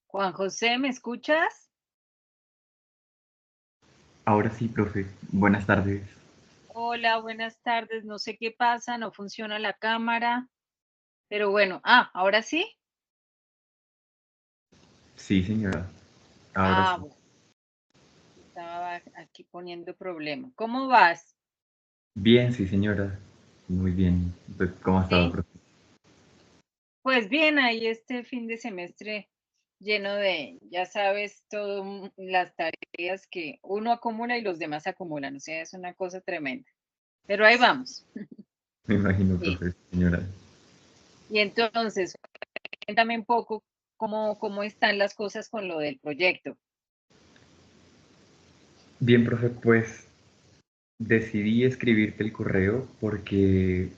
Juan José, ¿me escuchas? Ahora sí, profe. Buenas tardes. Hola, buenas tardes. No sé qué pasa, no funciona la cámara, pero bueno, ahora sí. Sí, señora. Ahora Ah, sí. bueno, estaba aquí poniendo problema. ¿Cómo vas? Bien, sí, señora. Muy bien. Pues, ¿cómo ha estado, Sí. profe? Pues bien, ahí este fin de semestre lleno de, ya sabes, todo las tareas que uno acumula y los demás acumulan. O sea, es una cosa tremenda. Pero ahí vamos. Me imagino, Sí. profe, señora. Y entonces, cuéntame un poco cómo están las cosas con lo del proyecto. Bien, profe, pues decidí escribirte el correo porque,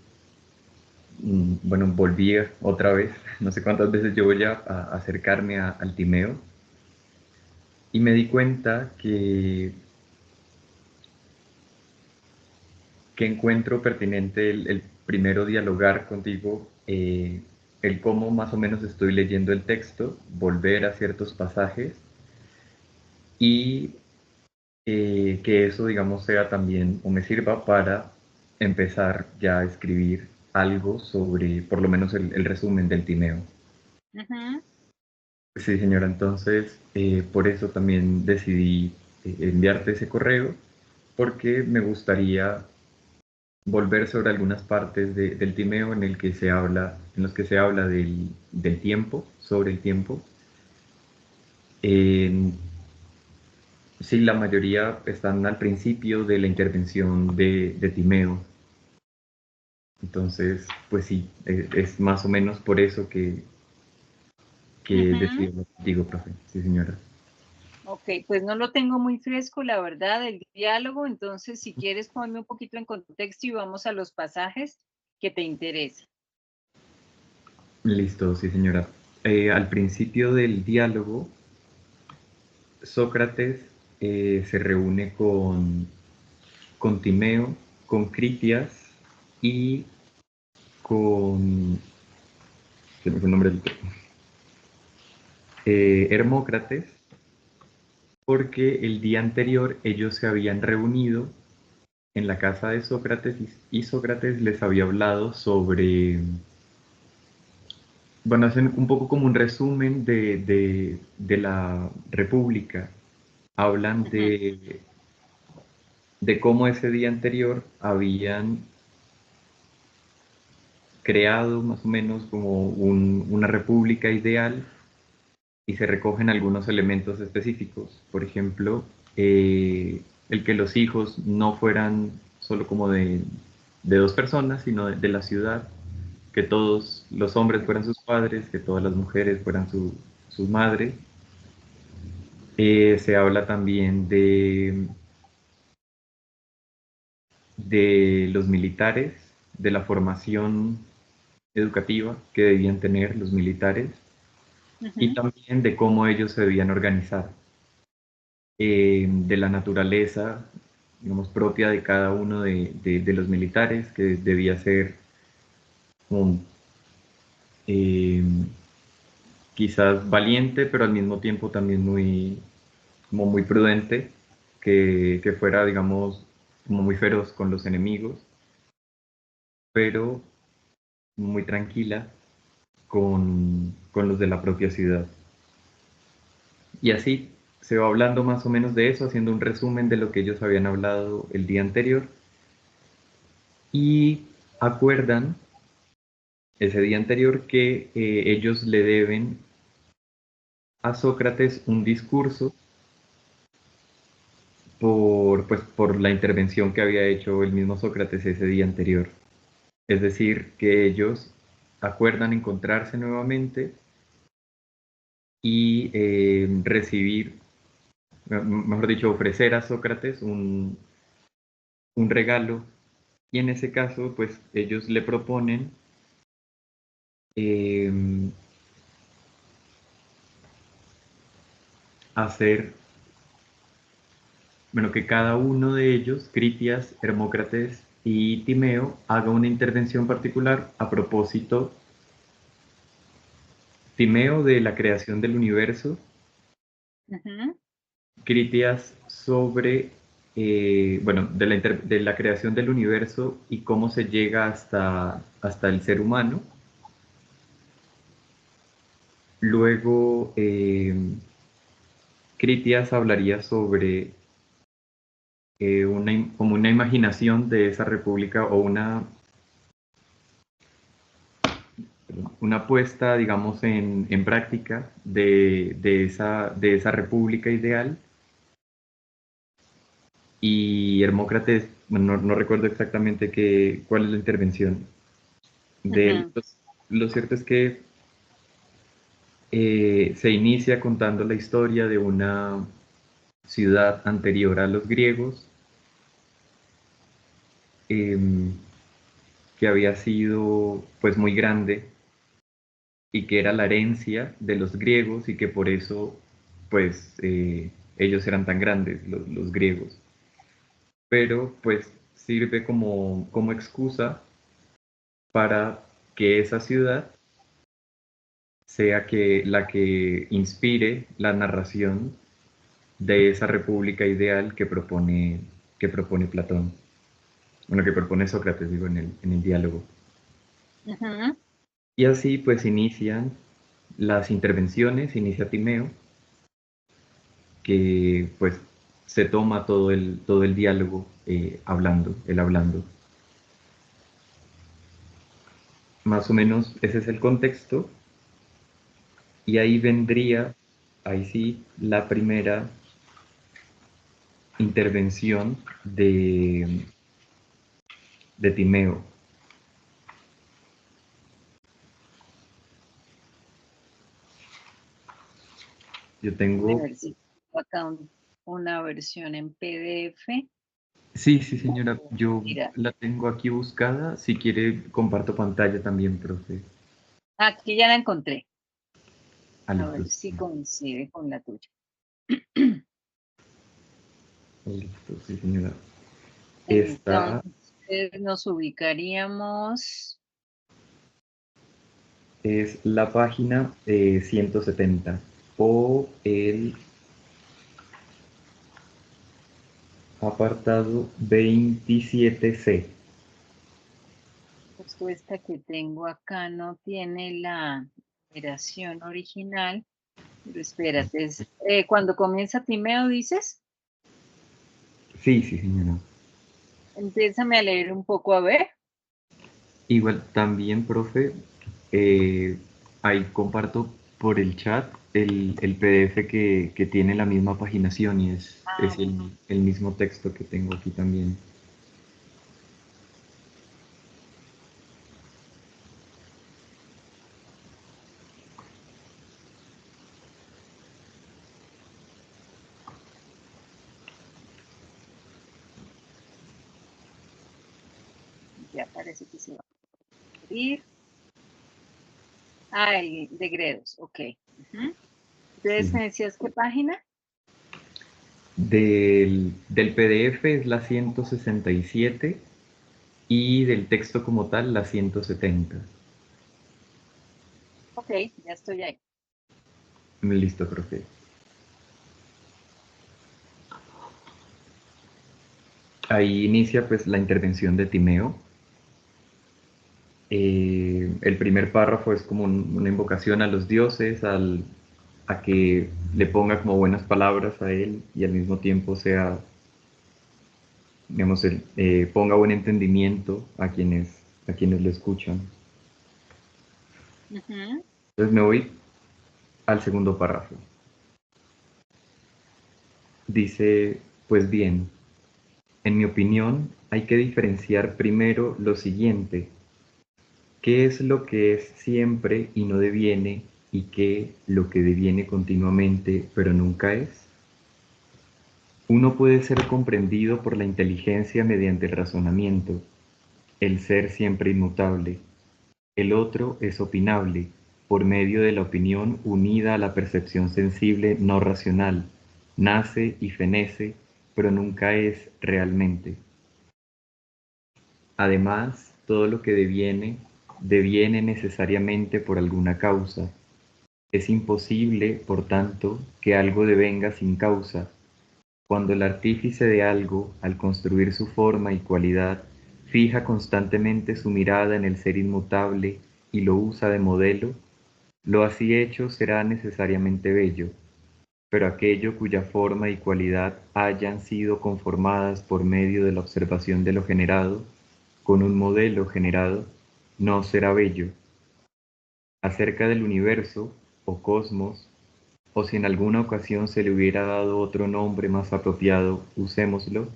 bueno, volví otra vez. No sé cuántas veces llevo ya a acercarme al Timeo y me di cuenta que encuentro pertinente el primero dialogar contigo, el cómo más o menos estoy leyendo el texto, volver a ciertos pasajes y que eso, digamos, sea también o me sirva para empezar ya a escribir algo sobre por lo menos el resumen del Timeo. Ujú. Sí, señora, entonces por eso también decidí enviarte ese correo porque me gustaría volver sobre algunas partes del Timeo en el que se habla, en los que se habla del tiempo, sobre el tiempo. Eh, sí, la mayoría están al principio de la intervención de Timeo. Entonces, pues sí, es más o menos por eso que Ujú. decidí hablar contigo, profe. Sí, señora. Ok, pues no lo tengo muy fresco, la verdad, el diálogo, entonces si quieres ponme un poquito en contexto y vamos a los pasajes que te interesan. Listo, sí, señora. Al principio del diálogo, Sócrates se reúne con Timeo, con Critias y con, se me fue el nombre del Hermócrates, porque el día anterior ellos se habían reunido en la casa de Sócrates y Sócrates les había hablado sobre, bueno, hacen un poco como un resumen de la República. Hablan Ujú. de cómo ese día anterior habían creado más o menos como una república ideal y se recogen algunos elementos específicos. Por ejemplo, el que los hijos no fueran solo como de dos personas, sino de la ciudad, que todos los hombres fueran sus padres, que todas las mujeres fueran sus madres. Se habla también de los militares, de la formación educativa que debían tener los militares y Ujú. también de cómo ellos se debían organizar, de la naturaleza, digamos, propia de cada uno de los militares, que debía ser como, eh, quizás valiente, pero al mismo tiempo también como muy prudente, que fuera, digamos, como muy feroz con los enemigos, pero muy tranquila con los de la propia ciudad. Y así se va hablando más o menos de eso, haciendo un resumen de lo que ellos habían hablado el día anterior y acuerdan ese día anterior que ellos le deben a Sócrates un discurso pues, por la intervención que había hecho el mismo Sócrates ese día anterior. Es decir, que ellos acuerdan encontrarse nuevamente y recibir, mejor dicho, ofrecer a Sócrates un regalo y en ese caso, pues ellos le proponen eh, hacer, bueno, que cada uno de ellos, Critias, Hermócrates y Timeo, haga una intervención particular a propósito Timeo de la creación del universo, Ujú, Critias sobre, bueno, de la creación del universo y cómo se llega hasta el ser humano. Luego, Critias hablaría sobre como una imaginación de esa república o una puesta, digamos, en práctica de esa república ideal. Y Hermócrates, bueno, no recuerdo exactamente cuál es la intervención de él. ujú, Pues, lo cierto es que se inicia contando la historia de una ciudad anterior a los griegos, em, que había sido pues muy grande y que era la herencia de los griegos y que por eso pues ellos eran tan grandes, los griegos. Pero pues sirve como excusa para que esa ciudad sea la que inspire la narración de esa república ideal que propone Platón, bueno, que propone Sócrates, digo, en el diálogo. ujú. Y así pues inician las intervenciones, inicia Timeo, que pues se toma todo el diálogo hablando, él hablando. Más o menos ese es el contexto y ahí vendría, ahí sí, la primera intervención de Timeo. Yo Déjame tengo, ver si tengo acá una versión en PDF. sí, sí señora, yo Mira, la tengo aquí buscada. Si quiere, comparto pantalla también, profe. aquí ya la encontré. Ah, A listo, ver si coincide con la tuya. listo, sí señora. Esta Entonces nos ubicaríamos. es la página 170 o el apartado 27C. Justo esta que tengo acá no tiene la numeración original, pero espérate, cuando comienza Timeo, dices, Sí, sí señora. empiézame a leer un poco a ver. Igual también, profe, eh, ahí comparto por el chat el PDF que tiene la misma paginación y Ah, es el mismo texto que tengo aquí también. ya parece que se va a abrir. Ah, el de Gredos, ok. Ujú. Entonces, Sí. ¿me decías qué página? Del PDF es la 167 y del texto como tal la 170. Ok, ya estoy ahí. Listo, profe. Ahí inicia pues la intervención de Timeo. El primer párrafo es como una invocación a los dioses, a que le ponga como buenas palabras a él y al mismo tiempo sea, digamos, ponga buen entendimiento a quienes lo escuchan. Ujú. Entonces me voy al segundo párrafo. Dice, pues bien, en mi opinión hay que diferenciar primero lo siguiente: ¿qué es lo que es siempre y no deviene, y qué lo que deviene continuamente pero nunca es? Uno puede ser comprendido por la inteligencia mediante el razonamiento, el ser siempre inmutable. El otro es opinable, por medio de la opinión unida a la percepción sensible no racional. Nace y fenece, pero nunca es realmente. Además, todo lo que deviene, deviene necesariamente por alguna causa. Es imposible, por tanto, que algo devenga sin causa. Cuando el artífice de algo, al construir su forma y cualidad, fija constantemente su mirada en el ser inmutable y lo usa de modelo, lo así hecho será necesariamente bello, pero aquello cuya forma y cualidad hayan sido conformadas por medio de la observación de lo generado, con un modelo generado, no será bello. Acerca del universo, o cosmos, o si en alguna ocasión se le hubiera dado otro nombre más apropiado, usémoslo,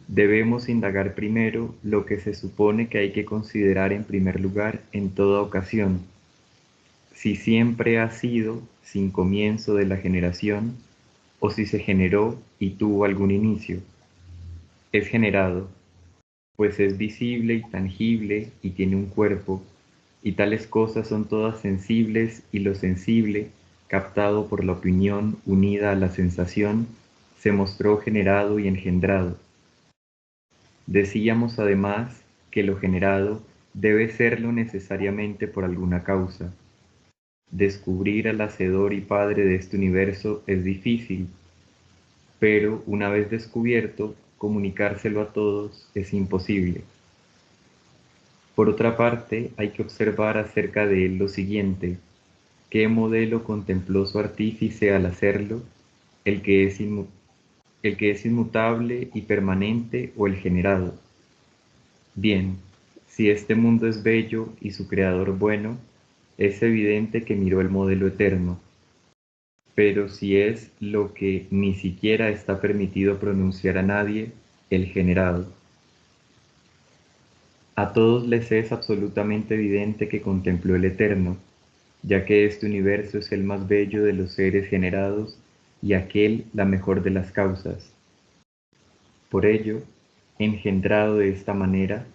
debemos indagar primero lo que se supone que hay que considerar en primer lugar en toda ocasión, si siempre ha sido sin comienzo de la generación, o si se generó y tuvo algún inicio. Es generado, pues es visible y tangible y tiene un cuerpo, y tales cosas son todas sensibles y lo sensible, captado por la opinión unida a la sensación, se mostró generado y engendrado. Decíamos además que lo generado debe serlo necesariamente por alguna causa. Descubrir al Hacedor y Padre de este universo es difícil, pero una vez descubierto, comunicárselo a todos es imposible. Por otra parte, hay que observar acerca de él lo siguiente: ¿qué modelo contempló su artífice al hacerlo? ¿El que es, el que es inmutable y permanente o el generado? Bien, si este mundo es bello y su creador bueno, es evidente que miró el modelo eterno, pero si es lo que ni siquiera está permitido pronunciar a nadie, el generado. A todos les es absolutamente evidente que contempló el eterno, ya que este universo es el más bello de los seres generados y aquel la mejor de las causas. Por ello, engendrado de esta manera,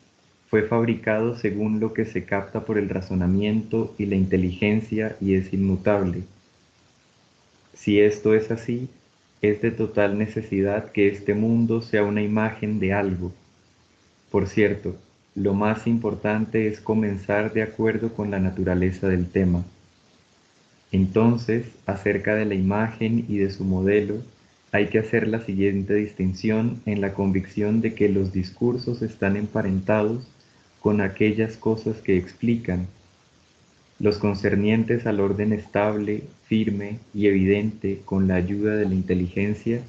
fue fabricado según lo que se capta por el razonamiento y la inteligencia y es inmutable. Si esto es así, es de total necesidad que este mundo sea una imagen de algo. Por cierto, lo más importante es comenzar de acuerdo con la naturaleza del tema. Entonces, acerca de la imagen y de su modelo, hay que hacer la siguiente distinción en la convicción de que los discursos están emparentados con aquellas cosas que explican. Los concernientes al orden estable, firme y evidente con la ayuda de la inteligencia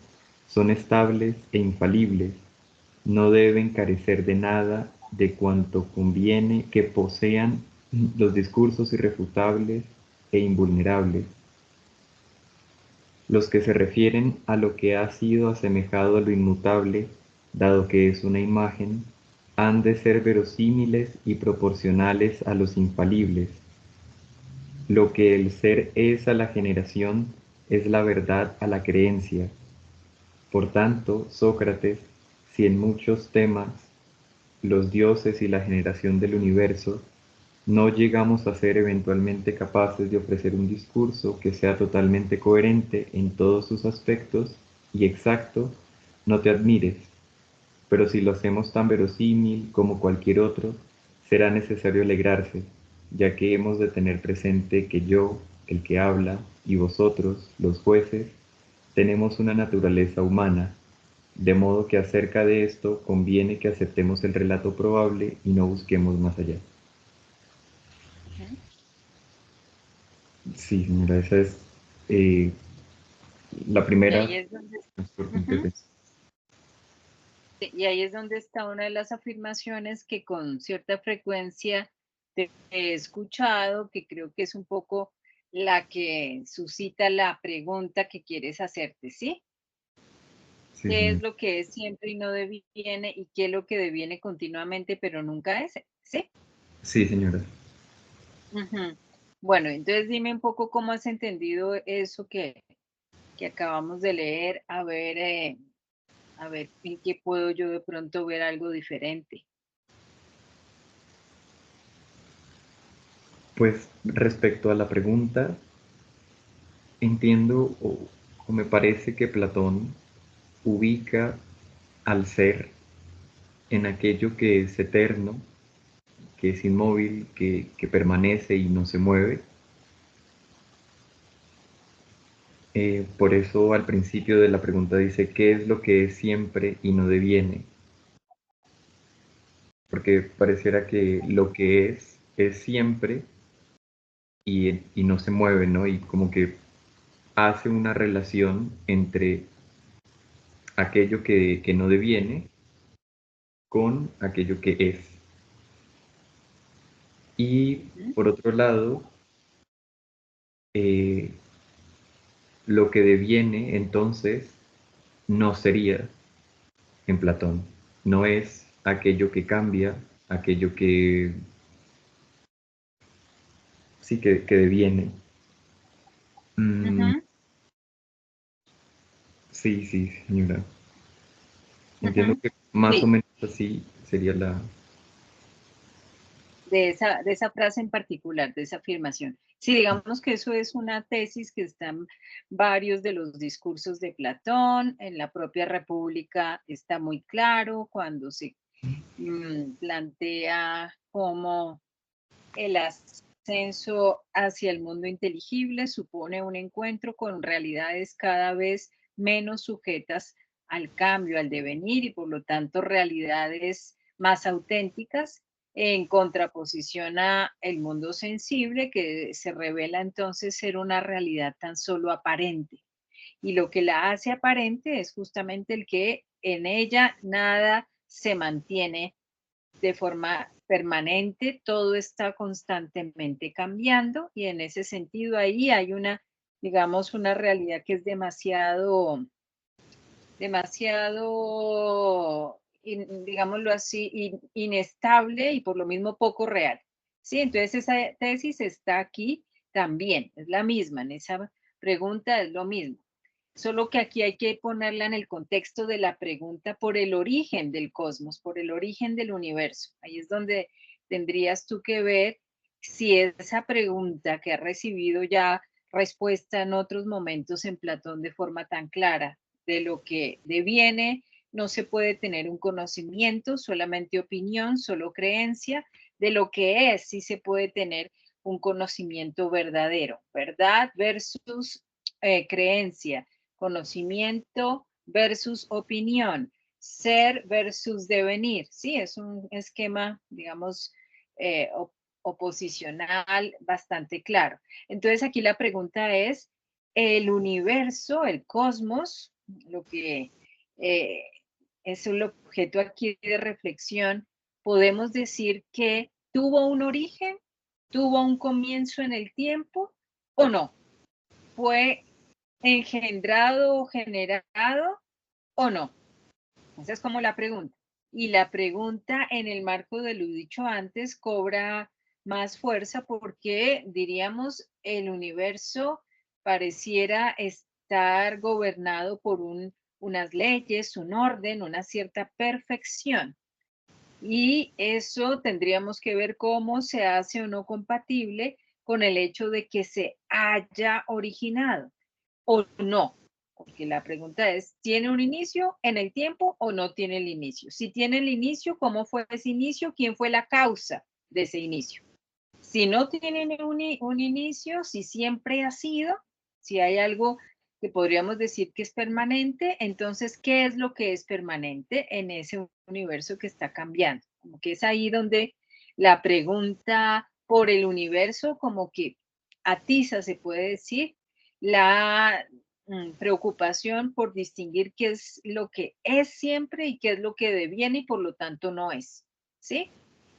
son estables e infalibles, no deben carecer de nada de cuanto conviene que posean los discursos irrefutables e invulnerables. Los que se refieren a lo que ha sido asemejado a lo inmutable, dado que es una imagen, han de ser verosímiles y proporcionales a los infalibles. Lo que el ser es a la generación es la verdad a la creencia. Por tanto, Sócrates, si en muchos temas, los dioses y la generación del universo, no llegamos a ser eventualmente capaces de ofrecer un discurso que sea totalmente coherente en todos sus aspectos y exacto, no te admires, pero si lo hacemos tan verosímil como cualquier otro, será necesario alegrarse, ya que hemos de tener presente que yo, el que habla, y vosotros, los jueces, tenemos una naturaleza humana, de modo que acerca de esto conviene que aceptemos el relato probable y no busquemos más allá. Ujú. Sí, señora, esa es eh, la Y ahí primera. es donde, Por ujú, interés. y ahí es donde está una de las afirmaciones que con cierta frecuencia te he escuchado, que creo que es un poco la que suscita la pregunta que quieres hacerte, ¿sí? Sí, ¿Qué es señor. lo que es siempre y no deviene y qué es lo que deviene continuamente pero nunca es? ¿Sí? Sí, señora. Ujú. Bueno, entonces dime un poco cómo has entendido eso que acabamos de leer, a ver en qué puedo yo de pronto ver algo diferente. Pues respecto a la pregunta, entiendo o me parece que Platón ubica al ser en aquello que es eterno, que es inmóvil, que permanece y no se mueve, Por eso al principio de la pregunta dice, ¿qué es lo que es siempre y no deviene? Porque pareciera que lo que es siempre y no se mueve, ¿no? Y como que hace una relación entre aquello que no deviene con aquello que es. Y Ujú, por otro lado, eh, lo que deviene entonces no sería en Platón, no es aquello que cambia, aquello que sí que deviene. Mm, ujú, sí, sí, señora. Entiendo ujú. que más o Sí, menos así sería la... de esa frase en particular, de esa afirmación. Sí, digamos que eso es una tesis que está en varios de los discursos de Platón, en la propia República está muy claro cuando se plantea cómo el ascenso hacia el mundo inteligible supone un encuentro con realidades cada vez menos sujetas al cambio, al devenir y por lo tanto realidades más auténticas en contraposición a el mundo sensible que se revela entonces ser una realidad tan solo aparente. Y lo que la hace aparente es justamente el que en ella nada se mantiene de forma permanente, todo está constantemente cambiando y en ese sentido ahí hay una, digamos, una realidad que es demasiado, digámoslo así, inestable y por lo mismo poco real. Sí, entonces esa tesis está aquí también, es la misma, en esa pregunta es lo mismo. Solo que aquí hay que ponerla en el contexto de la pregunta por el origen del cosmos, por el origen del universo. Ahí es donde tendrías tú que ver si esa pregunta que ha recibido ya respuesta en otros momentos en Platón de forma tan clara, de lo que deviene, no se puede tener un conocimiento, solamente opinión, solo creencia, de lo que es, sí se puede tener un conocimiento verdadero, verdad versus creencia, conocimiento versus opinión, ser versus devenir, sí, es un esquema, digamos, eh, oposicional bastante claro. Entonces aquí la pregunta es, el universo, el cosmos, lo que eh, es el objeto aquí de reflexión, podemos decir que tuvo un origen, tuvo un comienzo en el tiempo o no, fue engendrado o generado o no. Esa es como la pregunta. Y la pregunta en el marco de lo dicho antes cobra más fuerza porque diríamos el universo pareciera estar gobernado por unas leyes, un orden, una cierta perfección. Y eso tendríamos que ver cómo se hace o no compatible con el hecho de que se haya originado o no. Porque la pregunta es, ¿tiene un inicio en el tiempo o no tiene el inicio? Si tiene el inicio, ¿cómo fue ese inicio? ¿Quién fue la causa de ese inicio? Si no tiene un inicio, si siempre ha sido, si hay algo que podríamos decir que es permanente, entonces, ¿qué es lo que es permanente en ese universo que está cambiando? Como que es ahí donde la pregunta por el universo como que atiza, se puede decir, la preocupación por distinguir qué es lo que es siempre y qué es lo que deviene y por lo tanto no es, ¿sí?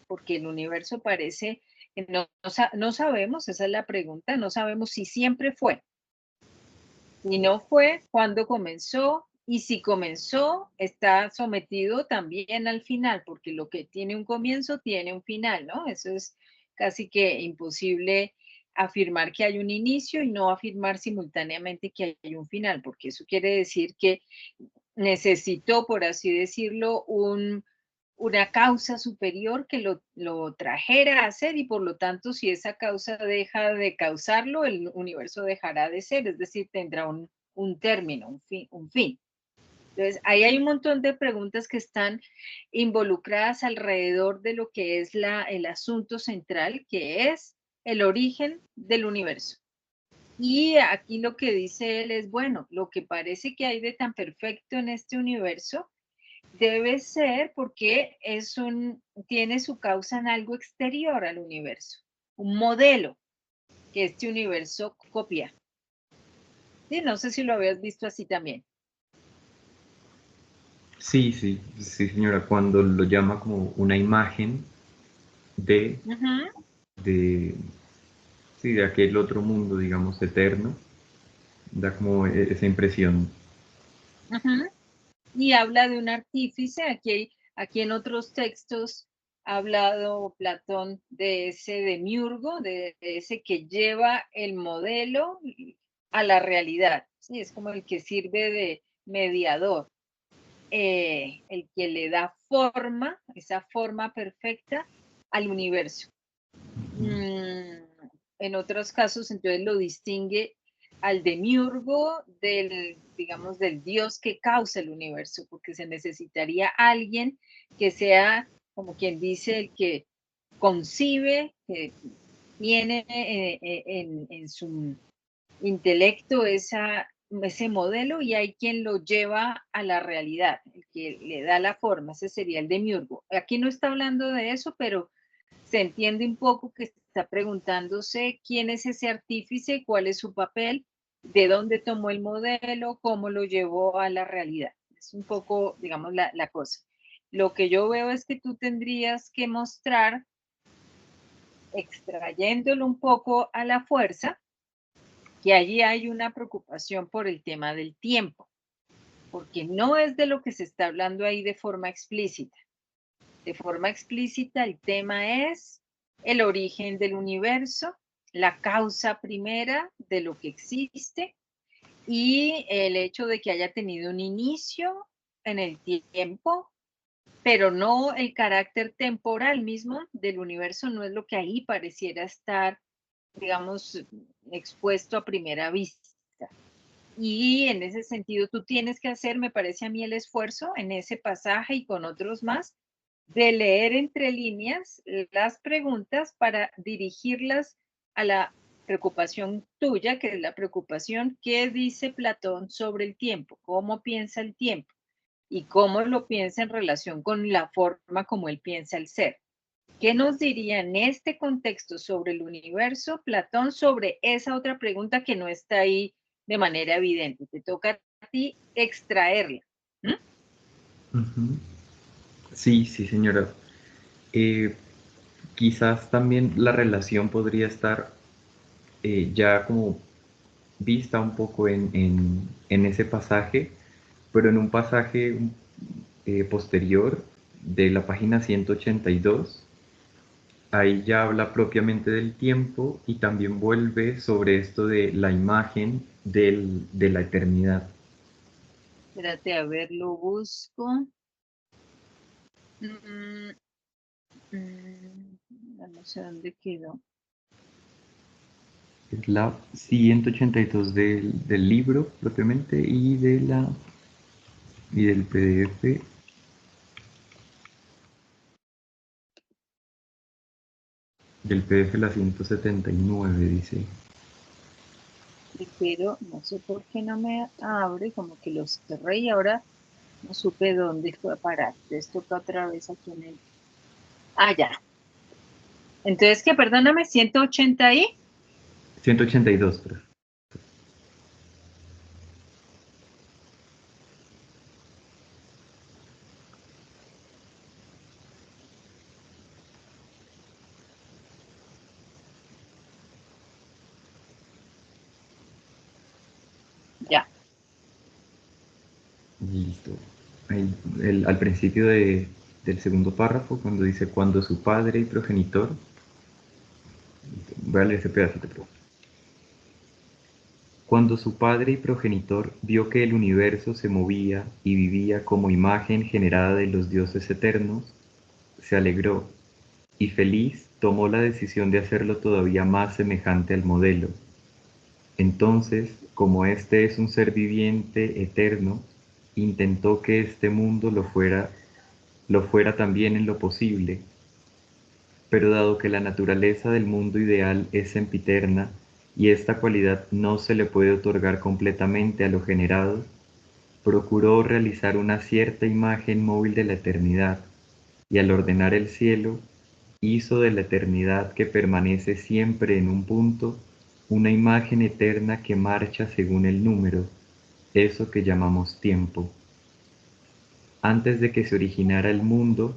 Porque el universo parece que no sabemos, esa es la pregunta, no sabemos si siempre fue. Si no fue, cuándo comenzó y si comenzó, está sometido también al final, porque lo que tiene un comienzo tiene un final, ¿no? Eso es casi que imposible afirmar que hay un inicio y no afirmar simultáneamente que hay un final, porque eso quiere decir que necesitó, por así decirlo, una causa superior que lo trajera a ser y por lo tanto si esa causa deja de causarlo, el universo dejará de ser, es decir, tendrá un término, un fin. Entonces, ahí hay un montón de preguntas que están involucradas alrededor de lo que es el asunto central, que es el origen del universo. Y aquí lo que dice él es, bueno, lo que parece que hay de tan perfecto en este universo debe ser porque tiene su causa en algo exterior al universo, un modelo que este universo copia. Sí, no sé si lo habías visto así también. Sí, sí, sí, señora, cuando lo llama como una imagen de, Ujú, de, sí, de aquel otro mundo, digamos, eterno, da como esa impresión. ujú. Y habla de un artífice, aquí en otros textos ha hablado Platón de ese demiurgo, de ese que lleva el modelo a la realidad, ¿sí? Es como el que sirve de mediador, el que le da forma, esa forma perfecta al universo. Mm, en otros casos, entonces lo distingue al demiurgo del, digamos, del dios que causa el universo, porque se necesitaría alguien que sea, como quien dice, el que concibe, que tiene en su intelecto ese modelo y hay quien lo lleva a la realidad, el que le da la forma, ese sería el demiurgo. Aquí no está hablando de eso, pero se entiende un poco que está preguntándose quién es ese artífice, cuál es su papel, de dónde tomó el modelo, cómo lo llevó a la realidad. Es un poco, digamos, la cosa. Lo que yo veo es que tú tendrías que mostrar, extrayéndolo un poco a la fuerza, que allí hay una preocupación por el tema del tiempo, porque no es de lo que se está hablando ahí de forma explícita. De forma explícita, el tema es el origen del universo, la causa primera de lo que existe y el hecho de que haya tenido un inicio en el tiempo, pero no el carácter temporal mismo del universo, no es lo que ahí pareciera estar, digamos, expuesto a primera vista. Y en ese sentido, tú tienes que hacer, me parece a mí, el esfuerzo en ese pasaje y con otros más, de leer entre líneas las preguntas para dirigirlas a la preocupación tuya, que es la preocupación que dice Platón sobre el tiempo, cómo piensa el tiempo y cómo lo piensa en relación con la forma como él piensa el ser. ¿Qué nos diría en este contexto sobre el universo Platón sobre esa otra pregunta que no está ahí de manera evidente? Te toca a ti extraerla. ¿M? Ujú. Sí, sí, señora. Eh, Quizás también la relación podría estar ya como vista un poco en ese pasaje, pero en un pasaje posterior de la página 182, ahí ya habla propiamente del tiempo y también vuelve sobre esto de la imagen de la eternidad. Espérate, a ver, lo busco. Mm, no sé dónde quedó. Es la 182 del libro propiamente y del PDF. Del PDF la 179 dice. Pero no sé por qué no me abre, como que lo cerré y ahora no supe dónde fue a parar. Entonces toca otra vez aquí en el... Ah, ya. Entonces, ¿qué? Perdóname, 180 ahí. 182, pero Ya. listo. Ahí, al principio del segundo párrafo, cuando dice cuando su padre y progenitor, voy a leer ese pedacito, pero cuando su padre y progenitor vio que el universo se movía y vivía como imagen generada de los dioses eternos, se alegró y feliz tomó la decisión de hacerlo todavía más semejante al modelo. Entonces, como este es un ser viviente eterno, intentó que este mundo lo fuera también en lo posible, pero dado que la naturaleza del mundo ideal es sempiterna y esta cualidad no se le puede otorgar completamente a lo generado, procuró realizar una cierta imagen móvil de la eternidad, y al ordenar el cielo, hizo de la eternidad que permanece siempre en un punto, una imagen eterna que marcha según el número, eso que llamamos tiempo. Antes de que se originara el mundo,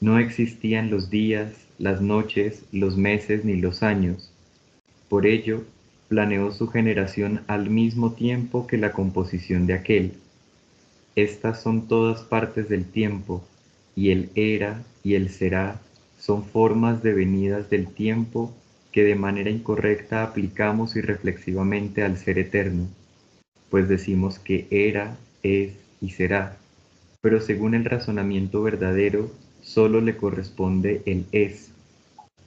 no existían los días, las noches, los meses ni los años. Por ello, planeó su generación al mismo tiempo que la composición de aquel. Estas son todas partes del tiempo, y el era y el será son formas devenidas del tiempo que de manera incorrecta aplicamos irreflexivamente al ser eterno, pues decimos que era, es y será, pero según el razonamiento verdadero, solo le corresponde el es,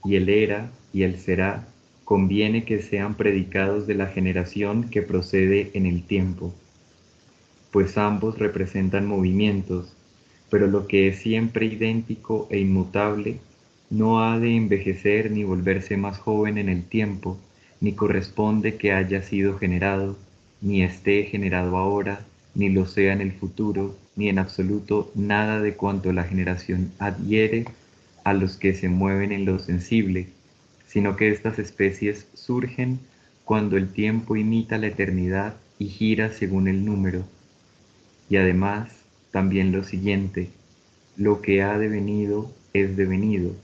y el era y el será conviene que sean predicados de la generación que procede en el tiempo, pues ambos representan movimientos, pero lo que es siempre idéntico e inmutable no ha de envejecer ni volverse más joven en el tiempo, ni corresponde que haya sido generado, ni esté generado ahora, ni lo sea en el futuro, ni en absoluto nada de cuanto la generación adhiere a los que se mueven en lo sensible, sino que estas especies surgen cuando el tiempo imita la eternidad y gira según el número. Y además, también lo siguiente, lo que ha devenido es devenido,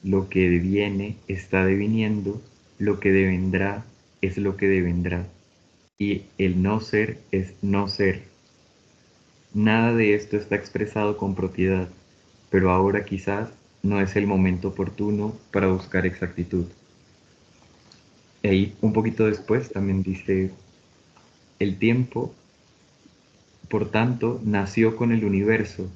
lo que deviene está deviniendo, lo que devendrá es lo que devendrá, y el no ser es no ser. Nada de esto está expresado con propiedad, pero ahora quizás no es el momento oportuno para buscar exactitud. Y ahí un poquito después también dice, el tiempo por tanto, nació con el universo,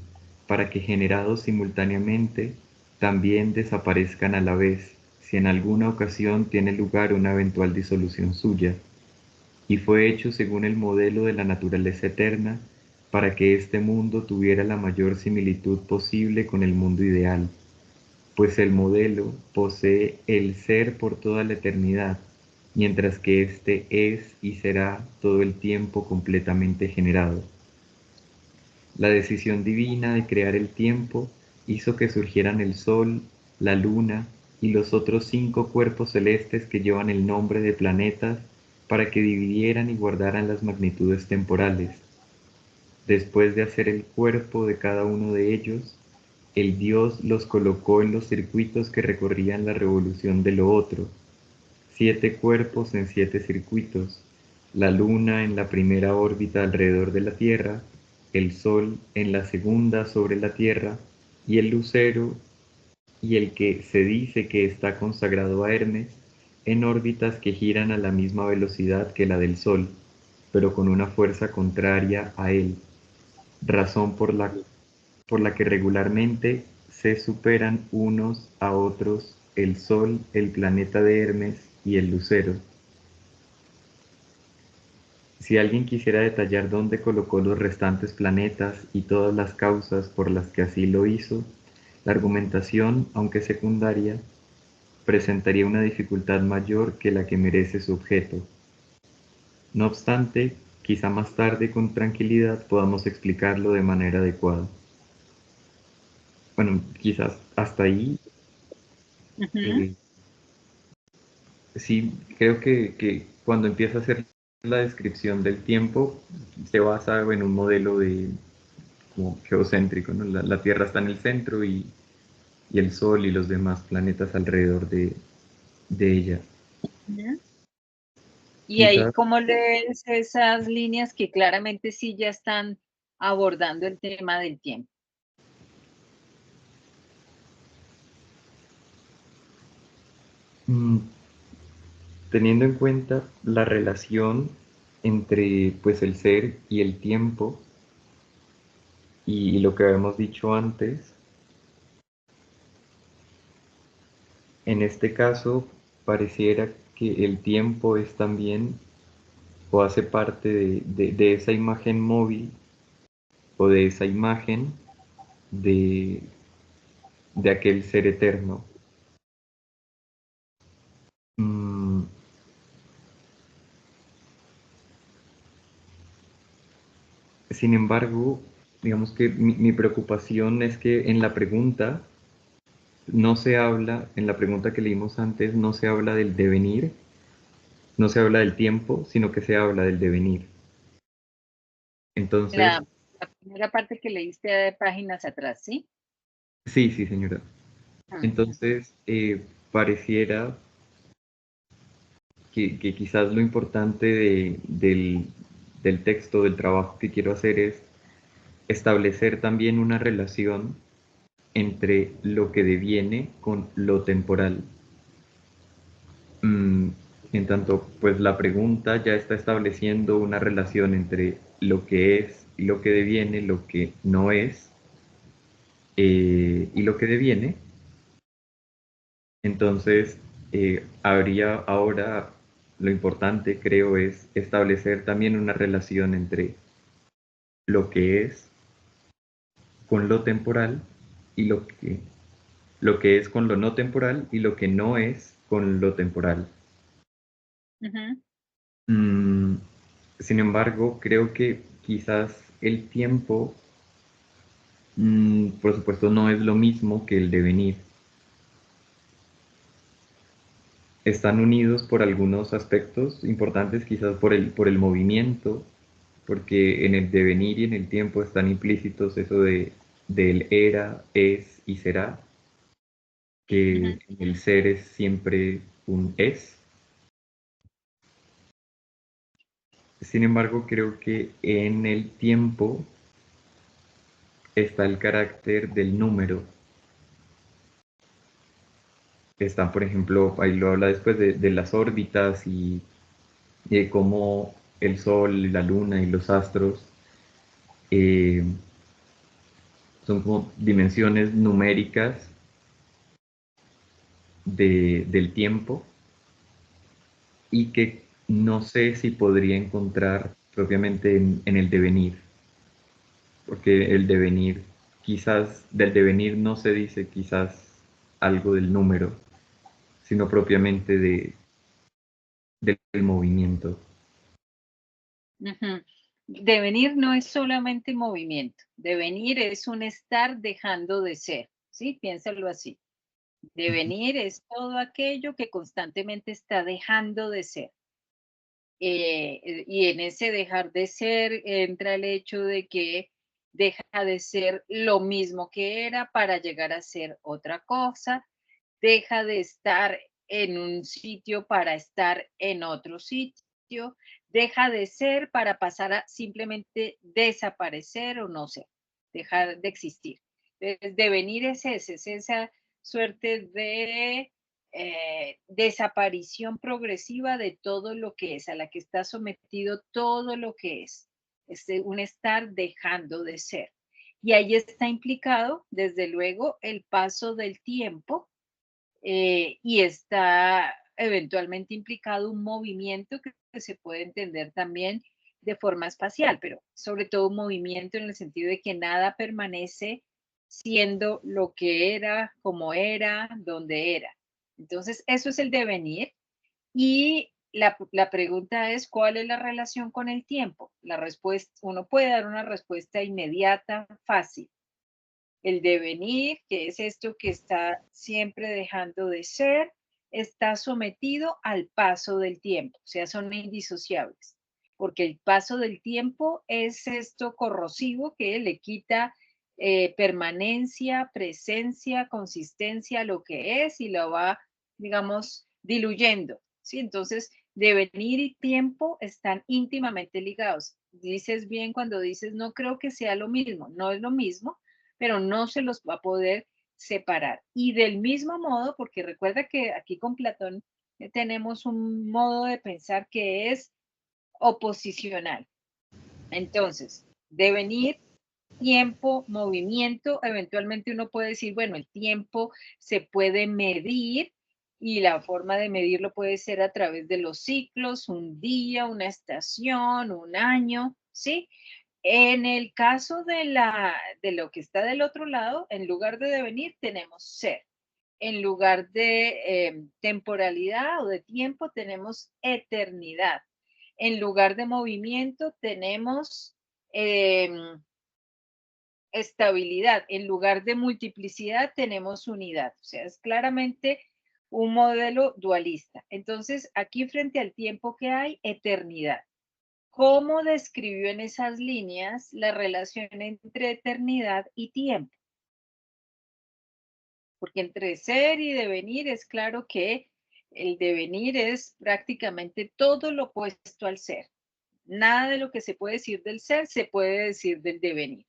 para que generados simultáneamente, también desaparezcan a la vez, si en alguna ocasión tiene lugar una eventual disolución suya, y fue hecho según el modelo de la naturaleza eterna, para que este mundo tuviera la mayor similitud posible con el mundo ideal, pues el modelo posee el ser por toda la eternidad, mientras que éste es y será todo el tiempo completamente generado. La decisión divina de crear el tiempo hizo que surgieran el Sol, la Luna y los otros 5 cuerpos celestes que llevan el nombre de planetas para que dividieran y guardaran las magnitudes temporales. Después de hacer el cuerpo de cada uno de ellos, el Dios los colocó en los circuitos que recorrían la revolución de lo otro, 7 cuerpos en 7 circuitos, la Luna en la primera órbita alrededor de la Tierra, el Sol en la segunda sobre la Tierra, y el lucero, y el que se dice que está consagrado a Hermes, en órbitas que giran a la misma velocidad que la del Sol, pero con una fuerza contraria a él, razón por la que regularmente se superan unos a otros el Sol, el planeta de Hermes y el lucero. Si alguien quisiera detallar dónde colocó los restantes planetas y todas las causas por las que así lo hizo, la argumentación, aunque secundaria, presentaría una dificultad mayor que la que merece su objeto. No obstante, quizá más tarde con tranquilidad podamos explicarlo de manera adecuada. Bueno, quizás hasta ahí. Ujú. eh, sí, creo que cuando empieza a hacer la descripción del tiempo, se basa en un modelo de como geocéntrico, ¿no? La Tierra está en el centro y el Sol y los demás planetas alrededor de ella. Ujú. Y ahí, Quizás ¿cómo lees esas líneas que claramente sí ya están abordando el tema del tiempo? mm, teniendo en cuenta la relación entre pues el ser y el tiempo y lo que habíamos dicho antes, en este caso pareciera que el tiempo es también o hace parte de esa imagen móvil o de esa imagen de, de aquel ser eterno. Mm, Sin embargo, digamos que mi preocupación es que en la pregunta no se habla, en la pregunta que leímos antes, no se habla del devenir, no se habla del tiempo, sino que se habla del devenir. Entonces, La primera parte que leíste de páginas atrás, ¿sí? sí, sí, señora. Ujú. Entonces, pareciera que quizás lo importante del texto, del trabajo que quiero hacer es establecer también una relación entre lo que deviene con lo temporal. Mm, en tanto, pues la pregunta ya está estableciendo una relación entre lo que es y lo que deviene, lo que no es y lo que deviene. Entonces, habría ahora, lo importante creo es establecer también una relación entre lo que es con lo temporal y lo que es con lo no temporal y lo que no es con lo temporal. Ujú. Mm, sin embargo, creo que quizás el tiempo, por supuesto, no es lo mismo que el devenir. Están unidos por algunos aspectos importantes, quizás por el movimiento, porque en el devenir y en el tiempo están implícitos eso del era, es y será, que Ujú. el ser es siempre un es. Sin embargo, creo que en el tiempo está el carácter del número. Está, por ejemplo, ahí lo habla después de las órbitas y de cómo el Sol, la Luna y los astros eh, son como dimensiones numéricas del tiempo y que no sé si podría encontrar propiamente en el devenir, porque el devenir, quizás del devenir no se dice quizás algo del número, sino propiamente del movimiento. Ujú. Devenir no es solamente movimiento, devenir es un estar dejando de ser, ¿sí? Piénsalo así. Devenir es todo aquello que constantemente está dejando de ser. Y en ese dejar de ser entra el hecho de que deja de ser lo mismo que era para llegar a ser otra cosa, deja de estar en un sitio para estar en otro sitio, deja de ser para pasar a simplemente desaparecer o no ser, dejar de existir. Entonces, devenir es ese, es esa suerte de desaparición progresiva de todo lo que es, a la que está sometido todo lo que es un estar dejando de ser. Y ahí está implicado, desde luego, el paso del tiempo y está eventualmente implicado un movimiento que se puede entender también de forma espacial, pero sobre todo un movimiento en el sentido de que nada permanece siendo lo que era, como era, donde era. Entonces, eso es el devenir y la pregunta es, ¿cuál es la relación con el tiempo? La respuesta, uno puede dar una respuesta inmediata, fácil. El devenir, que es esto que está siempre dejando de ser, está sometido al paso del tiempo, o sea, son indisociables, porque el paso del tiempo es esto corrosivo que le quita permanencia, presencia, consistencia a lo que es y lo va, digamos, diluyendo, ¿sí? Entonces, devenir y tiempo están íntimamente ligados. Dices bien cuando dices, no creo que sea lo mismo, no es lo mismo, pero no se los va a poder separar. Y del mismo modo, porque recuerda que aquí con Platón tenemos un modo de pensar que es oposicional. Entonces, devenir, tiempo, movimiento, eventualmente uno puede decir, bueno, el tiempo se puede medir y la forma de medirlo puede ser a través de los ciclos, un día, una estación, un año, ¿sí? En el caso de lo que está del otro lado, en lugar de devenir, tenemos ser. En lugar de temporalidad o de tiempo, tenemos eternidad. En lugar de movimiento, tenemos estabilidad. En lugar de multiplicidad tenemos unidad. O sea, es claramente un modelo dualista. Entonces, aquí frente al tiempo que hay, eternidad. ¿Cómo describió en esas líneas la relación entre eternidad y tiempo? Porque entre ser y devenir es claro que el devenir es prácticamente todo lo opuesto al ser. Nada de lo que se puede decir del ser se puede decir del devenir.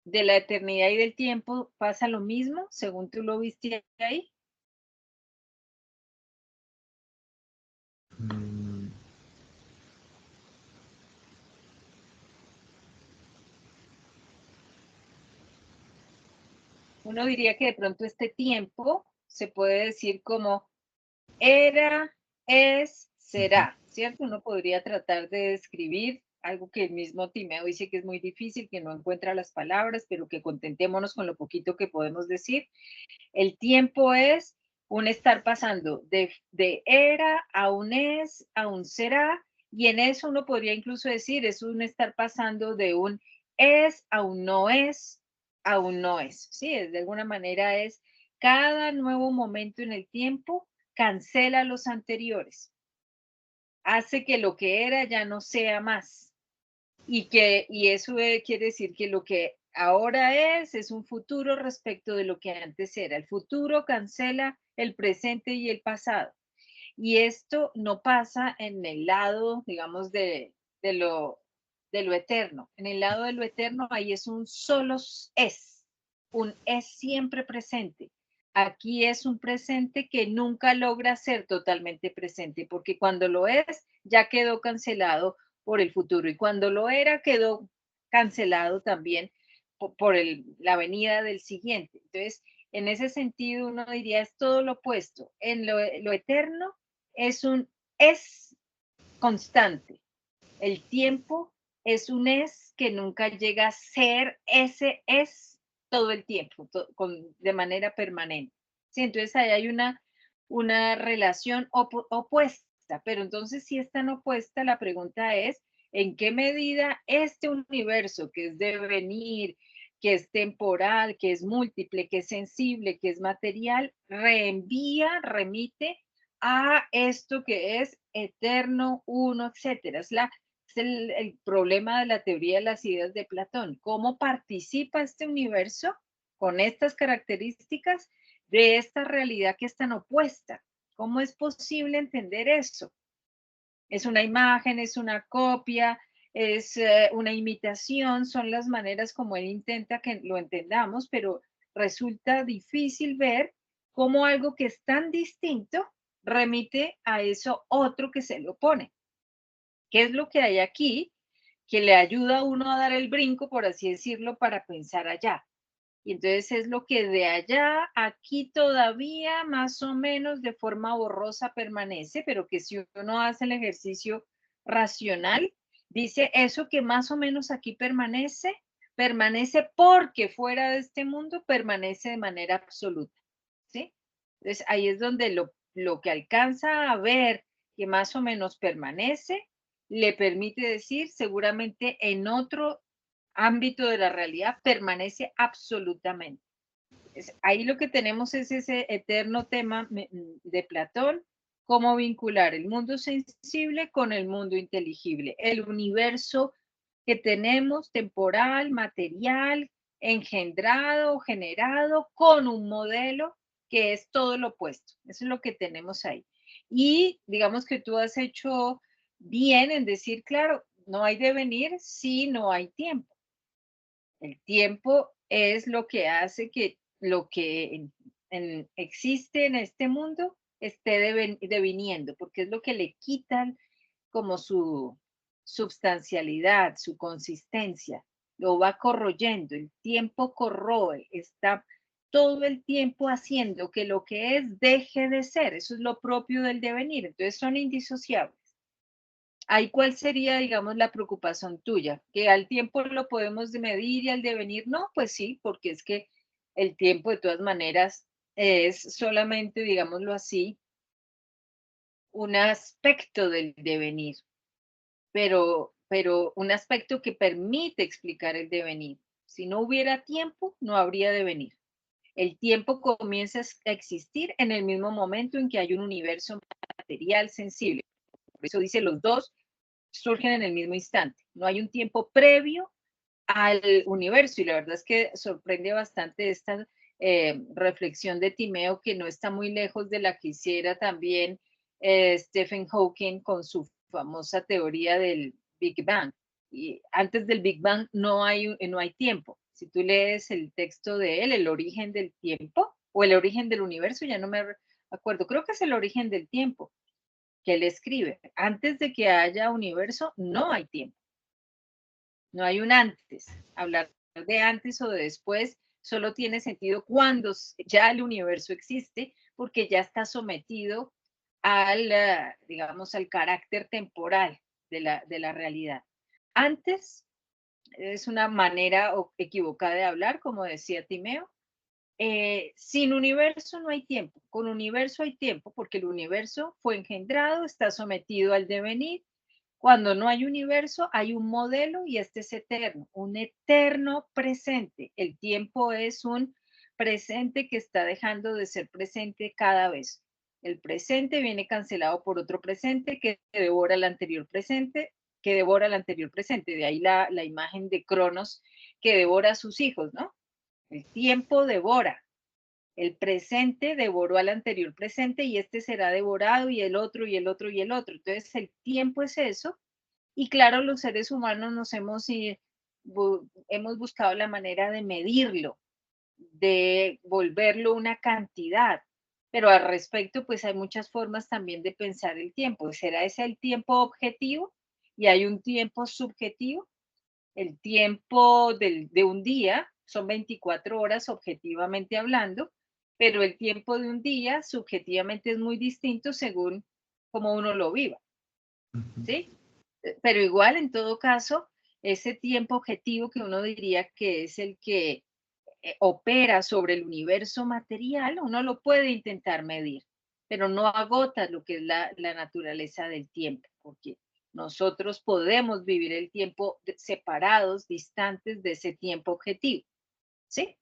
De la eternidad y del tiempo pasa lo mismo, según tú lo viste ahí. Mm, Uno diría que de pronto este tiempo se puede decir como era, es, ujú. será, ¿cierto? Uno podría tratar de describir algo que el mismo Timeo dice que es muy difícil, que no encuentra las palabras, pero que contentémonos con lo poquito que podemos decir. El tiempo es un estar pasando de era a un es, a un será, y en eso uno podría incluso decir, es un estar pasando de un es a un no es, a un no es. Sí, de alguna manera es cada nuevo momento en el tiempo cancela los anteriores, hace que lo que era ya no sea más. Y eso quiere decir que lo que ahora es un futuro respecto de lo que antes era. El futuro cancela el presente y el pasado. Y esto no pasa en el lado, digamos, de lo, de lo eterno. En el lado de lo eterno, ahí es un solo es, un es siempre presente. Aquí es un presente que nunca logra ser totalmente presente, porque cuando lo es, ya quedó cancelado por el futuro, y cuando lo era, quedó cancelado también por la venida del siguiente. Entonces, en ese sentido, uno diría es todo lo opuesto. En lo eterno es un es constante. El tiempo es un es que nunca llega a ser ese es todo el tiempo, de manera permanente. Sí, entonces ahí hay una relación opuesta, pero entonces si es tan opuesta, la pregunta es, ¿en qué medida este universo que es devenir, que es temporal, que es múltiple, que es sensible, que es material, reenvía, remite a esto que es eterno, uno, etcétera? Es el problema de la teoría de las ideas de Platón. ¿Cómo participa este universo con estas características de esta realidad que es tan opuesta? ¿Cómo es posible entender eso? Es una imagen, es una copia, es una imitación, son las maneras como él intenta que lo entendamos, pero resulta difícil ver cómo algo que es tan distinto remite a eso otro que se le opone. ¿Qué es lo que hay aquí que le ayuda a uno a dar el brinco, por así decirlo, para pensar allá? Y entonces es lo que de allá aquí todavía más o menos de forma borrosa permanece, pero que si uno hace el ejercicio racional, dice eso que más o menos aquí permanece, permanece porque fuera de este mundo permanece de manera absoluta, ¿sí? Entonces ahí es donde lo que alcanza a ver que más o menos permanece, le permite decir seguramente en otro ámbito de la realidad permanece absolutamente. Ahí lo que tenemos es ese eterno tema de Platón, cómo vincular el mundo sensible con el mundo inteligible, el universo que tenemos temporal, material, engendrado, generado, con un modelo que es todo lo opuesto. Eso es lo que tenemos ahí. Y digamos que tú has hecho bien en decir, claro, no hay devenir si no hay tiempo. El tiempo es lo que hace que lo que existe en este mundo esté deviniendo, porque es lo que le quitan como su substancialidad, su consistencia, lo va corroyendo, el tiempo corroe, está todo el tiempo haciendo que lo que es deje de ser, eso es lo propio del devenir, entonces son indisociables. Ahí, ¿cuál sería, digamos, la preocupación tuya? ¿Que al tiempo lo podemos medir y al devenir no? Pues sí, porque es que el tiempo de todas maneras es solamente, digámoslo así, un aspecto del devenir, pero pero un aspecto que permite explicar el devenir. Si no hubiera tiempo, no habría devenir. El tiempo comienza a existir en el mismo momento en que hay un universo material sensible. Por eso dice, los dos surgen en el mismo instante. No hay un tiempo previo al universo, y la verdad es que sorprende bastante esta reflexión de Timeo, que no está muy lejos de la que hiciera también Stephen Hawking con su famosa teoría del Big Bang. Y antes del Big Bang no hay tiempo. Si tú lees el texto de él, El origen del tiempo, o El origen del universo, ya no me acuerdo, creo que es El origen del tiempo, que él escribe. Antes de que haya universo, no hay tiempo. No hay un antes. Hablar de antes o de después solo tiene sentido cuando ya el universo existe, porque ya está sometido al, digamos, al carácter temporal de la realidad. Antes es una manera equivocada de hablar, como decía Timeo. Sin universo no hay tiempo, con universo hay tiempo, porque el universo fue engendrado, está sometido al devenir. Cuando no hay universo, hay un modelo y este es eterno, un eterno presente. El tiempo es un presente que está dejando de ser presente cada vez. El presente viene cancelado por otro presente que devora el anterior presente, que devora el anterior presente. De ahí la imagen de Cronos que devora a sus hijos, ¿no? El tiempo devora. El presente devoró al anterior presente y este será devorado y el otro y el otro y el otro. Entonces el tiempo es eso y claro, los seres humanos nos hemos buscado la manera de medirlo, de volverlo una cantidad, pero al respecto, pues hay muchas formas también de pensar el tiempo. ¿Será ese el tiempo objetivo y hay un tiempo subjetivo? El tiempo de un día son 24 horas objetivamente hablando, pero el tiempo de un día subjetivamente es muy distinto según cómo uno lo viva, ¿sí? Pero igual, en todo caso, ese tiempo objetivo que uno diría que es el que opera sobre el universo material, uno lo puede intentar medir, pero no agota lo que es la naturaleza del tiempo, porque nosotros podemos vivir el tiempo separados, distantes de ese tiempo objetivo, ¿sí?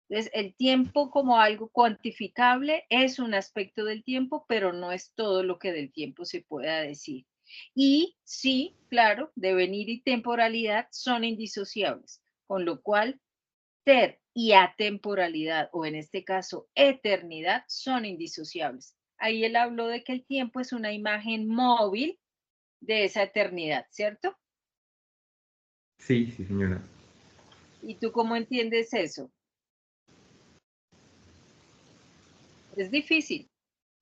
Entonces, el tiempo como algo cuantificable es un aspecto del tiempo, pero no es todo lo que del tiempo se pueda decir. Y sí, claro, devenir y temporalidad son indisociables, con lo cual ser y atemporalidad, o en este caso eternidad, son indisociables. Ahí él habló de que el tiempo es una imagen móvil de esa eternidad, ¿cierto? Sí, sí, señora. ¿Y tú cómo entiendes eso? Es difícil,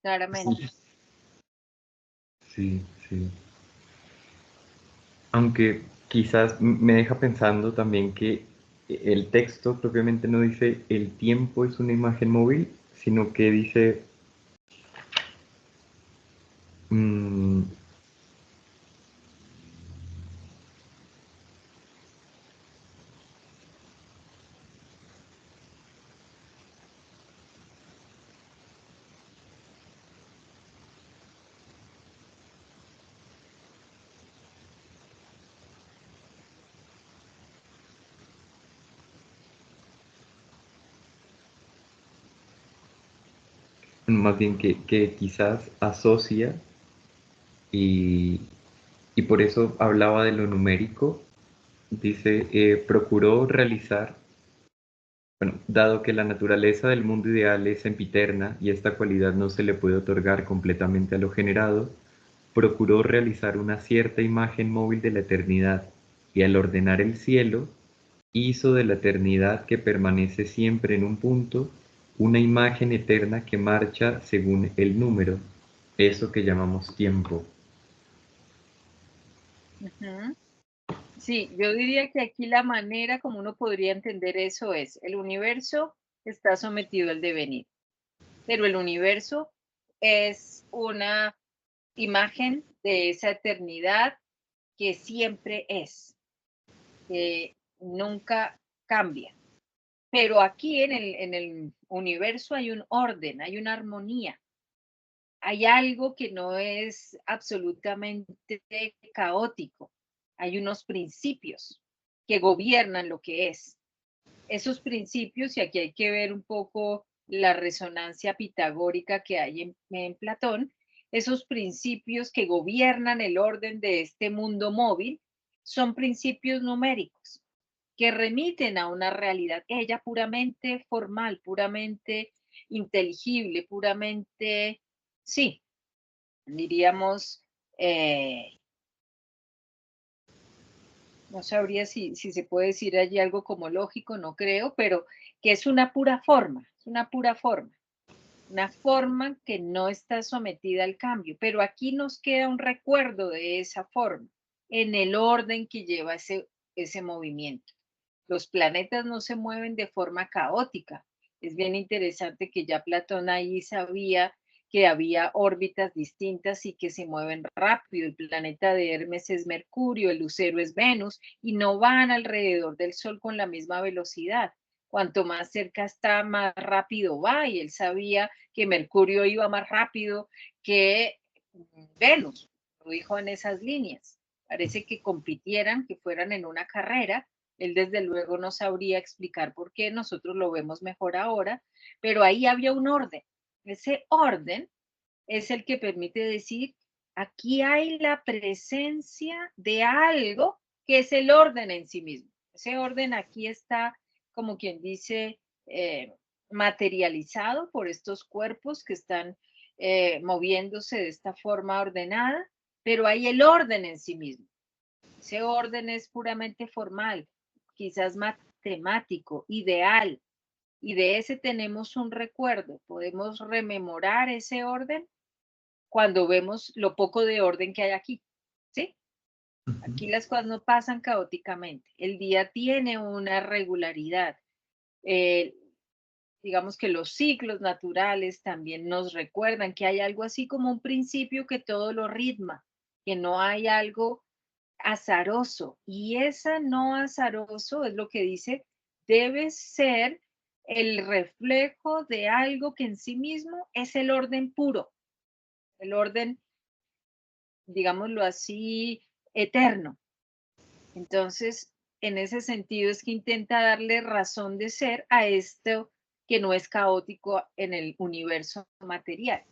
claramente. Sí, sí, sí. Aunque quizás me deja pensando también que el texto propiamente no dice el tiempo es una imagen móvil, sino que dice mm, más bien que quizás asocia y, y por eso hablaba de lo numérico. Dice, procuró realizar, bueno, dado que la naturaleza del mundo ideal es sempiterna y esta cualidad no se le puede otorgar completamente a lo generado, procuró realizar una cierta imagen móvil de la eternidad y al ordenar el cielo, hizo de la eternidad que permanece siempre en un punto una imagen eterna que marcha según el número, eso que llamamos tiempo. Ujú. Sí, yo diría que aquí la manera como uno podría entender eso es, el universo está sometido al devenir, pero el universo es una imagen de esa eternidad que siempre es, que nunca cambia. Pero aquí en el universo hay un orden, hay una armonía, hay algo que no es absolutamente caótico, hay unos principios que gobiernan lo que es. Esos principios, y aquí hay que ver un poco la resonancia pitagórica que hay en Platón, esos principios que gobiernan el orden de este mundo móvil son principios numéricos que remiten a una realidad, ella puramente formal, puramente inteligible, puramente, sí, diríamos, no sabría si se puede decir allí algo como lógico, no creo, pero que es una pura forma, es una forma que no está sometida al cambio, pero aquí nos queda un recuerdo de esa forma, en el orden que lleva ese movimiento. Los planetas no se mueven de forma caótica. Es bien interesante que ya Platón ahí sabía que había órbitas distintas y que se mueven rápido. El planeta de Hermes es Mercurio, el lucero es Venus, y no van alrededor del Sol con la misma velocidad. Cuanto más cerca está, más rápido va, y él sabía que Mercurio iba más rápido que Venus, lo dijo en esas líneas. Parece que compitieran, que fueran en una carrera. Él desde luego no sabría explicar por qué, nosotros lo vemos mejor ahora, pero ahí había un orden. Ese orden es el que permite decir, aquí hay la presencia de algo que es el orden en sí mismo. Ese orden aquí está, como quien dice, materializado por estos cuerpos que están moviéndose de esta forma ordenada, pero hay el orden en sí mismo. Ese orden es puramente formal, quizás matemático, ideal, y de ese tenemos un recuerdo. Podemos rememorar ese orden cuando vemos lo poco de orden que hay aquí, ¿sí? Aquí las cosas no pasan caóticamente. El día tiene una regularidad. Eh, digamos que los ciclos naturales también nos recuerdan que hay algo así como un principio que todo lo ritma, que no hay algo azaroso. Y esa no azaroso es lo que dice, debe ser el reflejo de algo que en sí mismo es el orden puro, el orden, digámoslo así, eterno. Entonces, en ese sentido es que intenta darle razón de ser a esto que no es caótico en el universo material.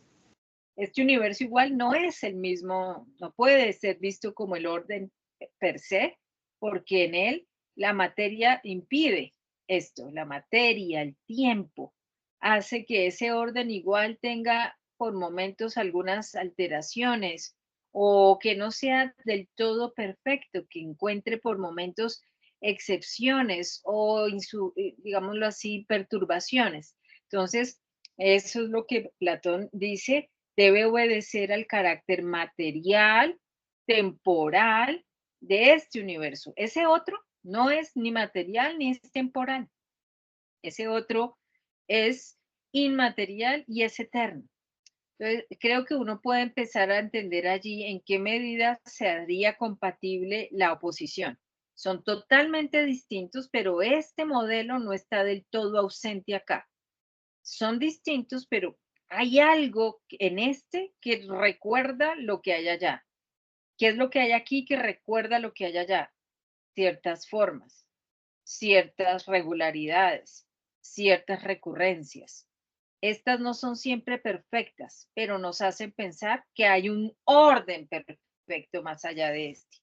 Este universo igual no es el mismo, no puede ser visto como el orden per se, porque en él la materia impide esto, la materia, el tiempo, hace que ese orden igual tenga por momentos algunas alteraciones o que no sea del todo perfecto, que encuentre por momentos excepciones o, digámoslo así, perturbaciones. Entonces, eso es lo que Platón dice, debe obedecer al carácter material, temporal de este universo. Ese otro no es ni material ni es temporal. Ese otro es inmaterial y es eterno. Entonces, creo que uno puede empezar a entender allí en qué medida se haría compatible la oposición. Son totalmente distintos, pero este modelo no está del todo ausente acá. Son distintos, pero hay algo en este que recuerda lo que hay allá. ¿Qué es lo que hay aquí que recuerda lo que hay allá? Ciertas formas, ciertas regularidades, ciertas recurrencias. Estas no son siempre perfectas, pero nos hacen pensar que hay un orden perfecto más allá de este.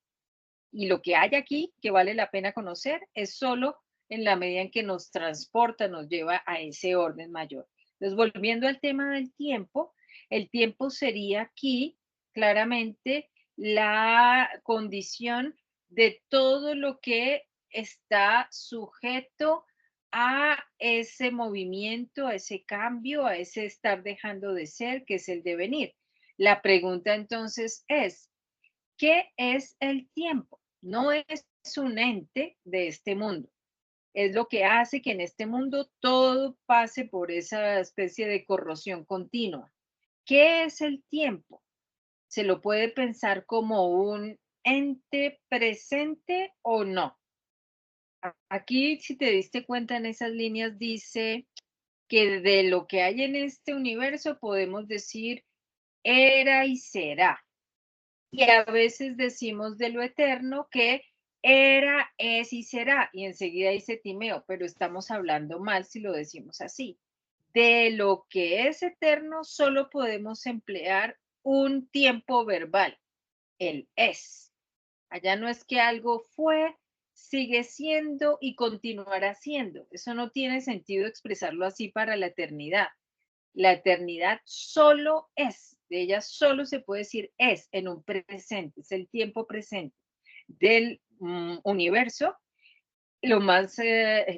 Y lo que hay aquí que vale la pena conocer es solo en la medida en que nos transporta, nos lleva a ese orden mayor. Entonces, volviendo al tema del tiempo, el tiempo sería aquí claramente la condición de todo lo que está sujeto a ese movimiento, a ese cambio, a ese estar dejando de ser, que es el devenir. La pregunta entonces es, ¿qué es el tiempo? No es un ente de este mundo. Es lo que hace que en este mundo todo pase por esa especie de corrosión continua. ¿Qué es el tiempo? Se lo puede pensar como un ente presente o no. Aquí, si te diste cuenta en esas líneas, dice que de lo que hay en este universo podemos decir era y será. Y a veces decimos de lo eterno que era, es y será, y enseguida dice Timeo, pero estamos hablando mal si lo decimos así. De lo que es eterno solo podemos emplear un tiempo verbal, el es. Allá no es que algo fue, sigue siendo y continuará siendo. Eso no tiene sentido expresarlo así para la eternidad. La eternidad solo es, de ella solo se puede decir es en un presente, es el tiempo presente del universo. Lo más,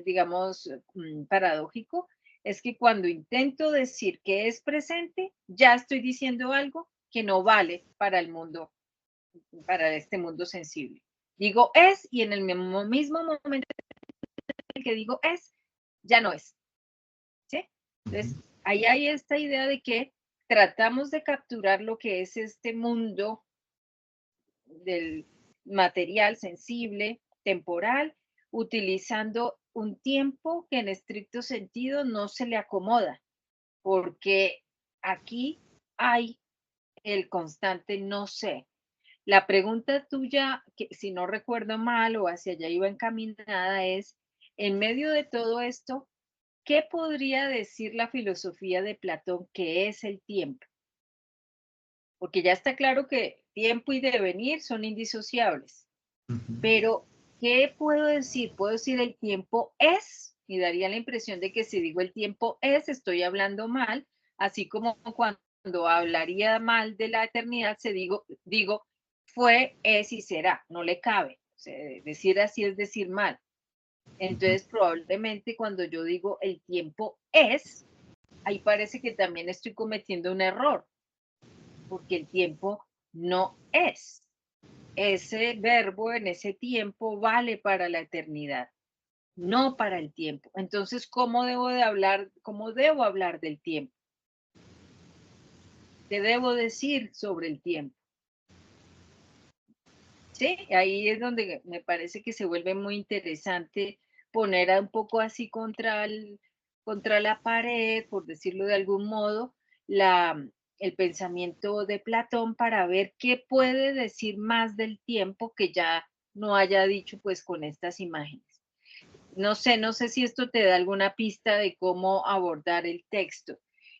digamos, paradójico es que cuando intento decir que es presente, ya estoy diciendo algo que no vale para el mundo, para este mundo sensible. Digo es y en el mismo momento en el que digo es, ya no es. ¿Sí? Entonces, ahí hay esta idea de que tratamos de capturar lo que es este mundo del material sensible, temporal, utilizando un tiempo que en estricto sentido no se le acomoda, porque aquí hay el constante no sé. La pregunta tuya, que si no recuerdo mal o hacia allá iba encaminada, es, en medio de todo esto, ¿qué podría decir la filosofía de Platón que es el tiempo? Porque ya está claro que tiempo y devenir son indisociables, pero ¿qué puedo decir? Puedo decir el tiempo es, y daría la impresión de que si digo el tiempo es, estoy hablando mal, así como cuando hablaría mal de la eternidad, digo fue, es y será, no le cabe. O sea, decir así es decir mal. Entonces, probablemente cuando yo digo el tiempo es, ahí parece que también estoy cometiendo un error, porque el tiempo no es. Ese verbo en ese tiempo vale para la eternidad, no para el tiempo. Entonces, cómo debo hablar del tiempo? ¿Qué debo decir sobre el tiempo? Sí, ahí es donde me parece que se vuelve muy interesante poner un poco así contra la pared, por decirlo de algún modo, el pensamiento de Platón para ver qué puede decir más del tiempo que ya no haya dicho pues con estas imágenes. No sé si esto te da alguna pista de cómo abordar el texto.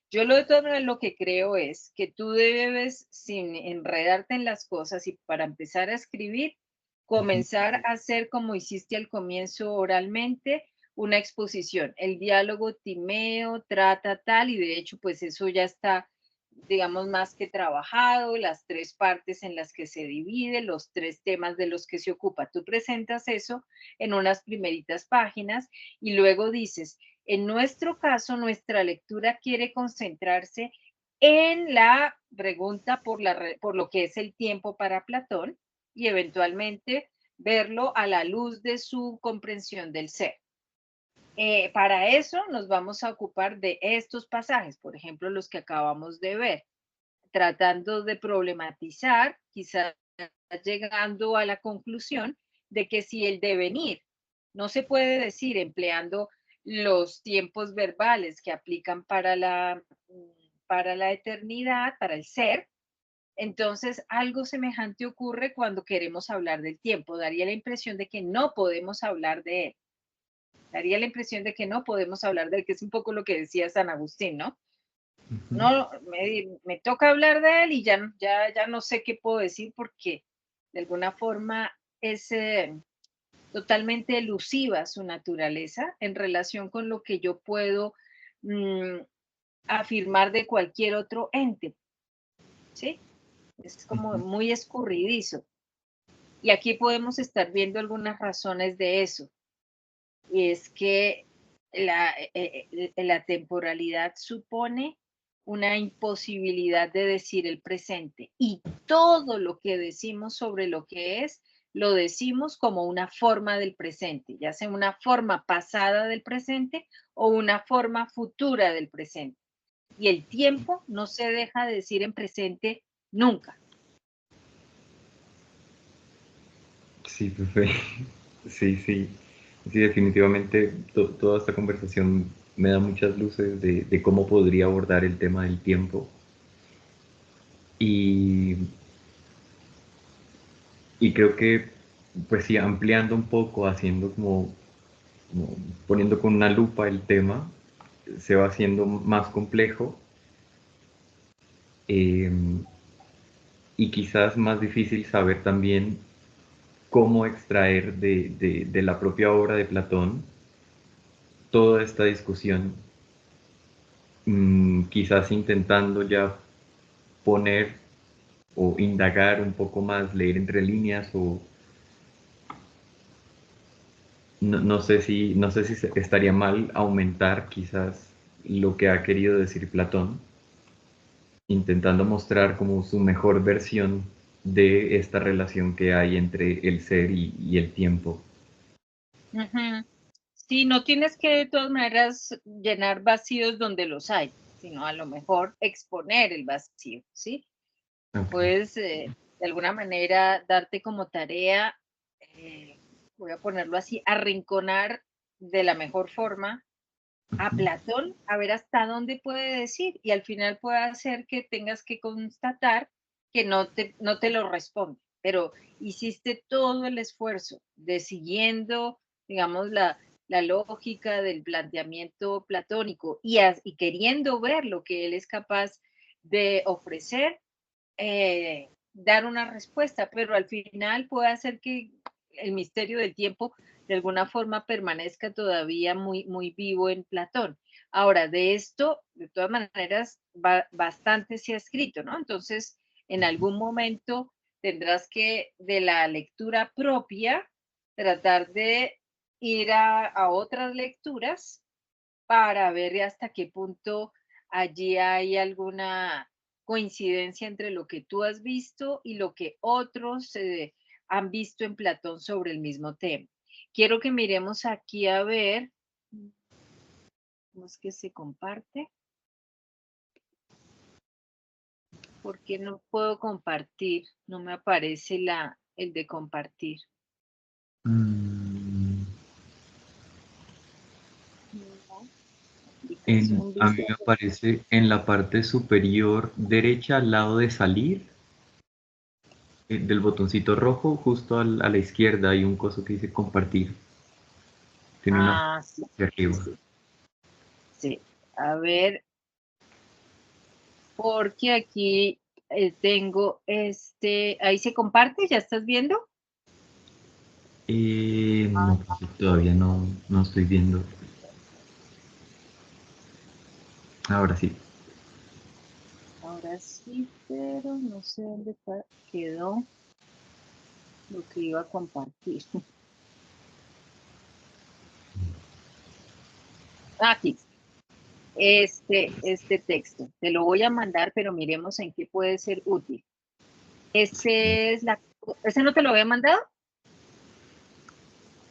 Yo lo que creo es que tú debes, sin enredarte en las cosas y para empezar a escribir, comenzar a hacer como hiciste al comienzo oralmente, una exposición. El diálogo Timeo trata tal y de hecho pues eso ya está, digamos, más que trabajado, las tres partes en las que se divide, los tres temas de los que se ocupa. Tú presentas eso en unas primeritas páginas y luego dices, en nuestro caso, nuestra lectura quiere concentrarse en la pregunta por lo que es el tiempo para Platón y eventualmente verlo a la luz de su comprensión del ser. Para eso nos vamos a ocupar de estos pasajes, por ejemplo, los que acabamos de ver, tratando de problematizar, quizás llegando a la conclusión de que si el devenir no se puede decir empleando los tiempos verbales que aplican para la eternidad, para el ser, entonces algo semejante ocurre cuando queremos hablar del tiempo. Daría la impresión de que no podemos hablar de él. Daría la impresión de que no podemos hablar de él, que es un poco lo que decía San Agustín, ¿no? No, me toca hablar de él y ya no sé qué puedo decir porque de alguna forma es totalmente elusiva su naturaleza en relación con lo que yo puedo mm, afirmar de cualquier otro ente, ¿sí? Es como muy escurridizo. Y aquí podemos estar viendo algunas razones de eso. Y es que la temporalidad supone una imposibilidad de decir el presente y todo lo que decimos sobre lo que es, lo decimos como una forma del presente, ya sea una forma pasada del presente o una forma futura del presente. Y el tiempo no se deja de decir en presente nunca. Sí, profe. Sí, sí. Sí, definitivamente toda esta conversación me da muchas luces de cómo podría abordar el tema del tiempo. Y Y creo que, pues sí, ampliando un poco, haciendo como poniendo con una lupa el tema, se va haciendo más complejo eh, y quizás más difícil saber también cómo extraer de la propia obra de Platón toda esta discusión, quizás intentando ya poner o indagar un poco más, leer entre líneas o no sé si estaría mal aumentar quizás lo que ha querido decir Platón, intentando mostrar como su mejor versión de esta relación que hay entre el ser y el tiempo. Ujú. Sí, no tienes que de todas maneras llenar vacíos donde los hay, sino a lo mejor exponer el vacío, ¿sí? Okay. Puedes de alguna manera darte como tarea, eh, voy a ponerlo así, arrinconar de la mejor forma a Ujú. Platón, a ver hasta dónde puede decir y al final puede hacer que tengas que constatar que no te lo responde, pero hiciste todo el esfuerzo de siguiendo, digamos, la lógica del planteamiento platónico y queriendo ver lo que él es capaz de ofrecer, dar una respuesta, pero al final puede hacer que el misterio del tiempo de alguna forma permanezca todavía muy, muy vivo en Platón. Ahora, de esto, de todas maneras, bastante se ha escrito, ¿no? Entonces, en algún momento tendrás que, de la lectura propia, tratar de ir a otras lecturas para ver hasta qué punto allí hay alguna coincidencia entre lo que tú has visto y lo que otros han visto en Platón sobre el mismo tema. Quiero que miremos aquí a ver cómo es que se comparte. ¿Por qué no puedo compartir? No me aparece el de compartir. Mm, No, aplicación, a mí vista. me aparece en la parte superior derecha al lado de salir, del botoncito rojo, justo a la izquierda hay un coso que dice compartir. Tiene una Ah, sí, de arriba. sí, sí. A ver, porque aquí tengo ahí se comparte, ¿ya estás viendo? No, todavía no estoy viendo. Ahora sí. Ahora sí, pero no sé dónde quedó lo que iba a compartir. Aquí, este texto. Te lo voy a mandar, pero miremos en qué puede ser útil. ¿Ese no te lo había mandado?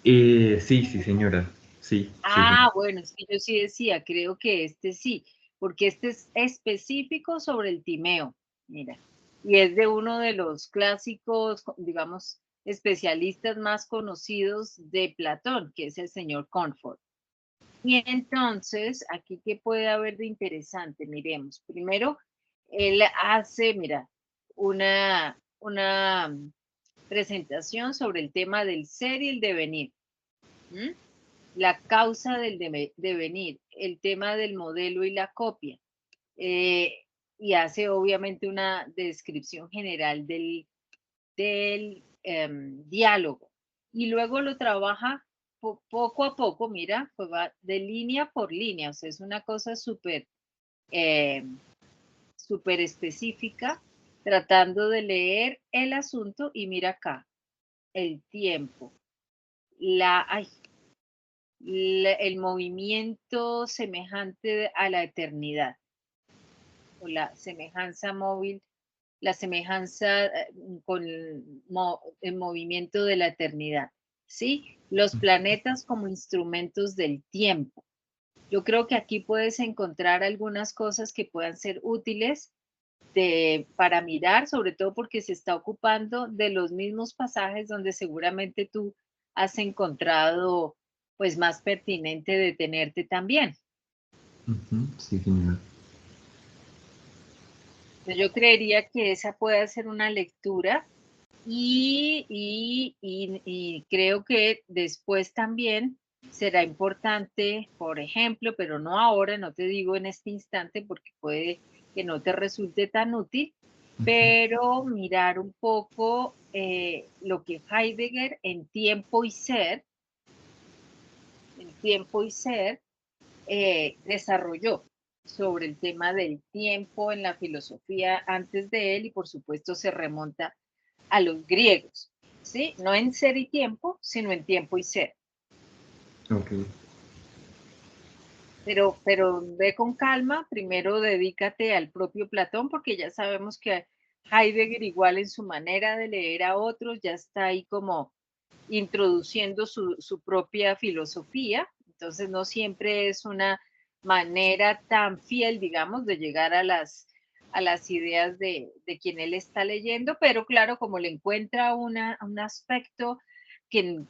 Sí, sí, señora. Sí, sí, sí. Ah, bueno, es que yo sí decía, creo que este sí, porque este es específico sobre el timeo, mira, y es de uno de los clásicos, digamos, especialistas más conocidos de Platón, que es el señor Comfort. Y entonces, aquí, ¿qué puede haber de interesante? Miremos, primero, él hace, mira, una presentación sobre el tema del ser y el devenir. ¿M? La causa del devenir, el tema del modelo y la copia, eh, y hace obviamente una descripción general del diálogo. Y luego lo trabaja poco a poco, mira, pues va de línea por línea, o sea, es una cosa eh, súper específica, tratando de leer el asunto y mira acá, el tiempo, ay, el movimiento semejante a la eternidad o la semejanza móvil, la semejanza con el movimiento de la eternidad, ¿sí? Los planetas como instrumentos del tiempo. Yo creo que aquí puedes encontrar algunas cosas que puedan ser útiles para mirar, sobre todo porque se está ocupando de los mismos pasajes donde seguramente tú has encontrado pues más pertinente detenerte también. Ujú, sí, señora. Yo creería que esa puede ser una lectura Y creo que después también será importante, por ejemplo, pero no ahora, no te digo en este instante porque puede que no te resulte tan útil, pero mirar un poco lo que Heidegger en tiempo y ser, desarrolló sobre el tema del tiempo en la filosofía antes de él y por supuesto se remonta a los griegos, ¿sí? No en ser y tiempo, sino en tiempo y ser. Ok. Pero ve con calma, primero dedícate al propio Platón, porque ya sabemos que Heidegger, igual en su manera de leer a otros, ya está ahí como introduciendo su propia filosofía, entonces no siempre es una manera tan fiel, digamos, de llegar a las ideas de quien él está leyendo, pero claro, como le encuentra un aspecto que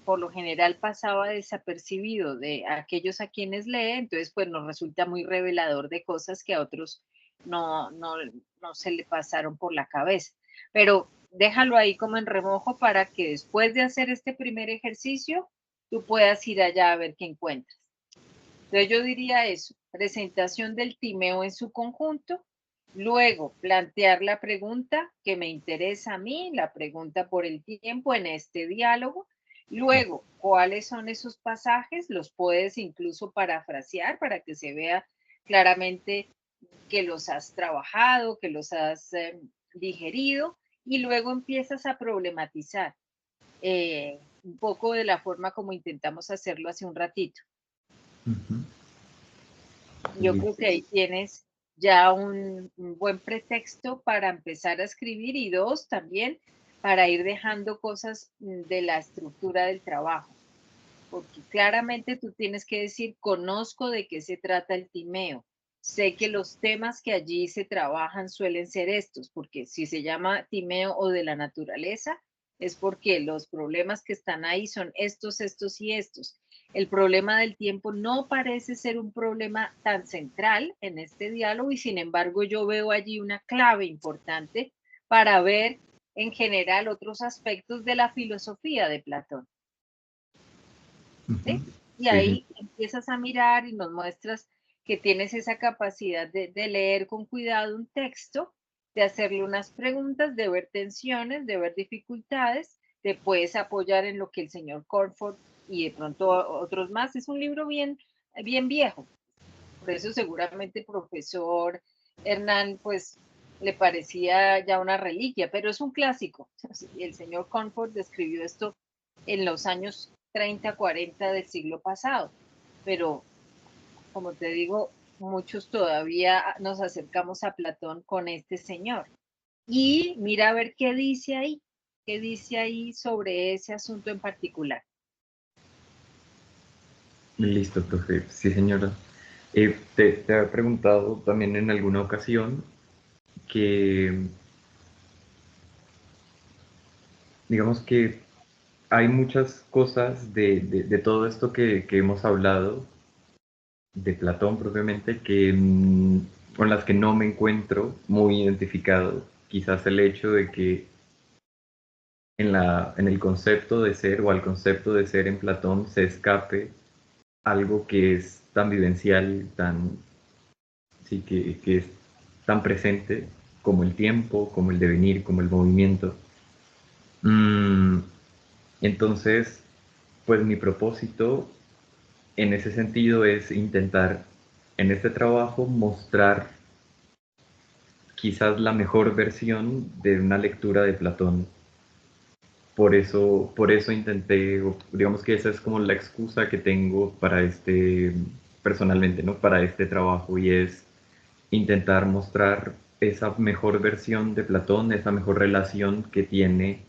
por lo general pasaba desapercibido de aquellos a quienes lee, entonces pues nos resulta muy revelador de cosas que a otros no se le pasaron por la cabeza. Pero déjalo ahí como en remojo para que después de hacer este primer ejercicio, tú puedas ir allá a ver qué encuentras. Entonces yo diría eso, presentación del Timeo en su conjunto, luego plantear la pregunta que me interesa a mí, la pregunta por el tiempo en este diálogo, luego cuáles son esos pasajes, los puedes incluso parafrasear para que se vea claramente que los has trabajado, que los has digerido y luego empiezas a problematizar un poco de la forma como intentamos hacerlo hace un ratito. Ujú. Yo creo que ahí tienes ya un buen pretexto para empezar a escribir y dos, también para ir dejando cosas de la estructura del trabajo, porque claramente tú tienes que decir, conozco de qué se trata el Timeo, sé que los temas que allí se trabajan suelen ser estos, porque si se llama Timeo o de la naturaleza, es porque los problemas que están ahí son estos, estos y estos. El problema del tiempo no parece ser un problema tan central en este diálogo y sin embargo yo veo allí una clave importante para ver en general otros aspectos de la filosofía de Platón. Ujú. ¿Sí? Y Sí, sí. ahí empiezas a mirar y nos muestras que tienes esa capacidad de leer con cuidado un texto, de hacerle unas preguntas, de ver tensiones, de ver dificultades, te puedes apoyar en lo que el señor Cornford y de pronto otros más. Es un libro bien viejo, por eso seguramente el profesor Hernán pues le parecía ya una reliquia, pero es un clásico. El señor Comfort describió esto en los años 30, 40 del siglo pasado, pero como te digo, muchos todavía nos acercamos a Platón con este señor. Y mira a ver qué dice ahí sobre ese asunto en particular. Listo, profe. Sí, señora. Te había preguntado también en alguna ocasión que, digamos que hay muchas cosas de todo esto que hemos hablado, de Platón propiamente, que, con las que no me encuentro muy identificado. Quizás el hecho de que en el concepto de ser o al concepto de ser en Platón se escape algo que es tan vivencial, sí, que es tan presente como el tiempo, como el devenir, como el movimiento. Mm, entonces, pues mi propósito en ese sentido es intentar en este trabajo mostrar quizás la mejor versión de una lectura de Platón. Por eso intenté, digamos que esa es como la excusa que tengo para personalmente, ¿no? Para este trabajo y es intentar mostrar esa mejor versión de Platón, esa mejor relación que tiene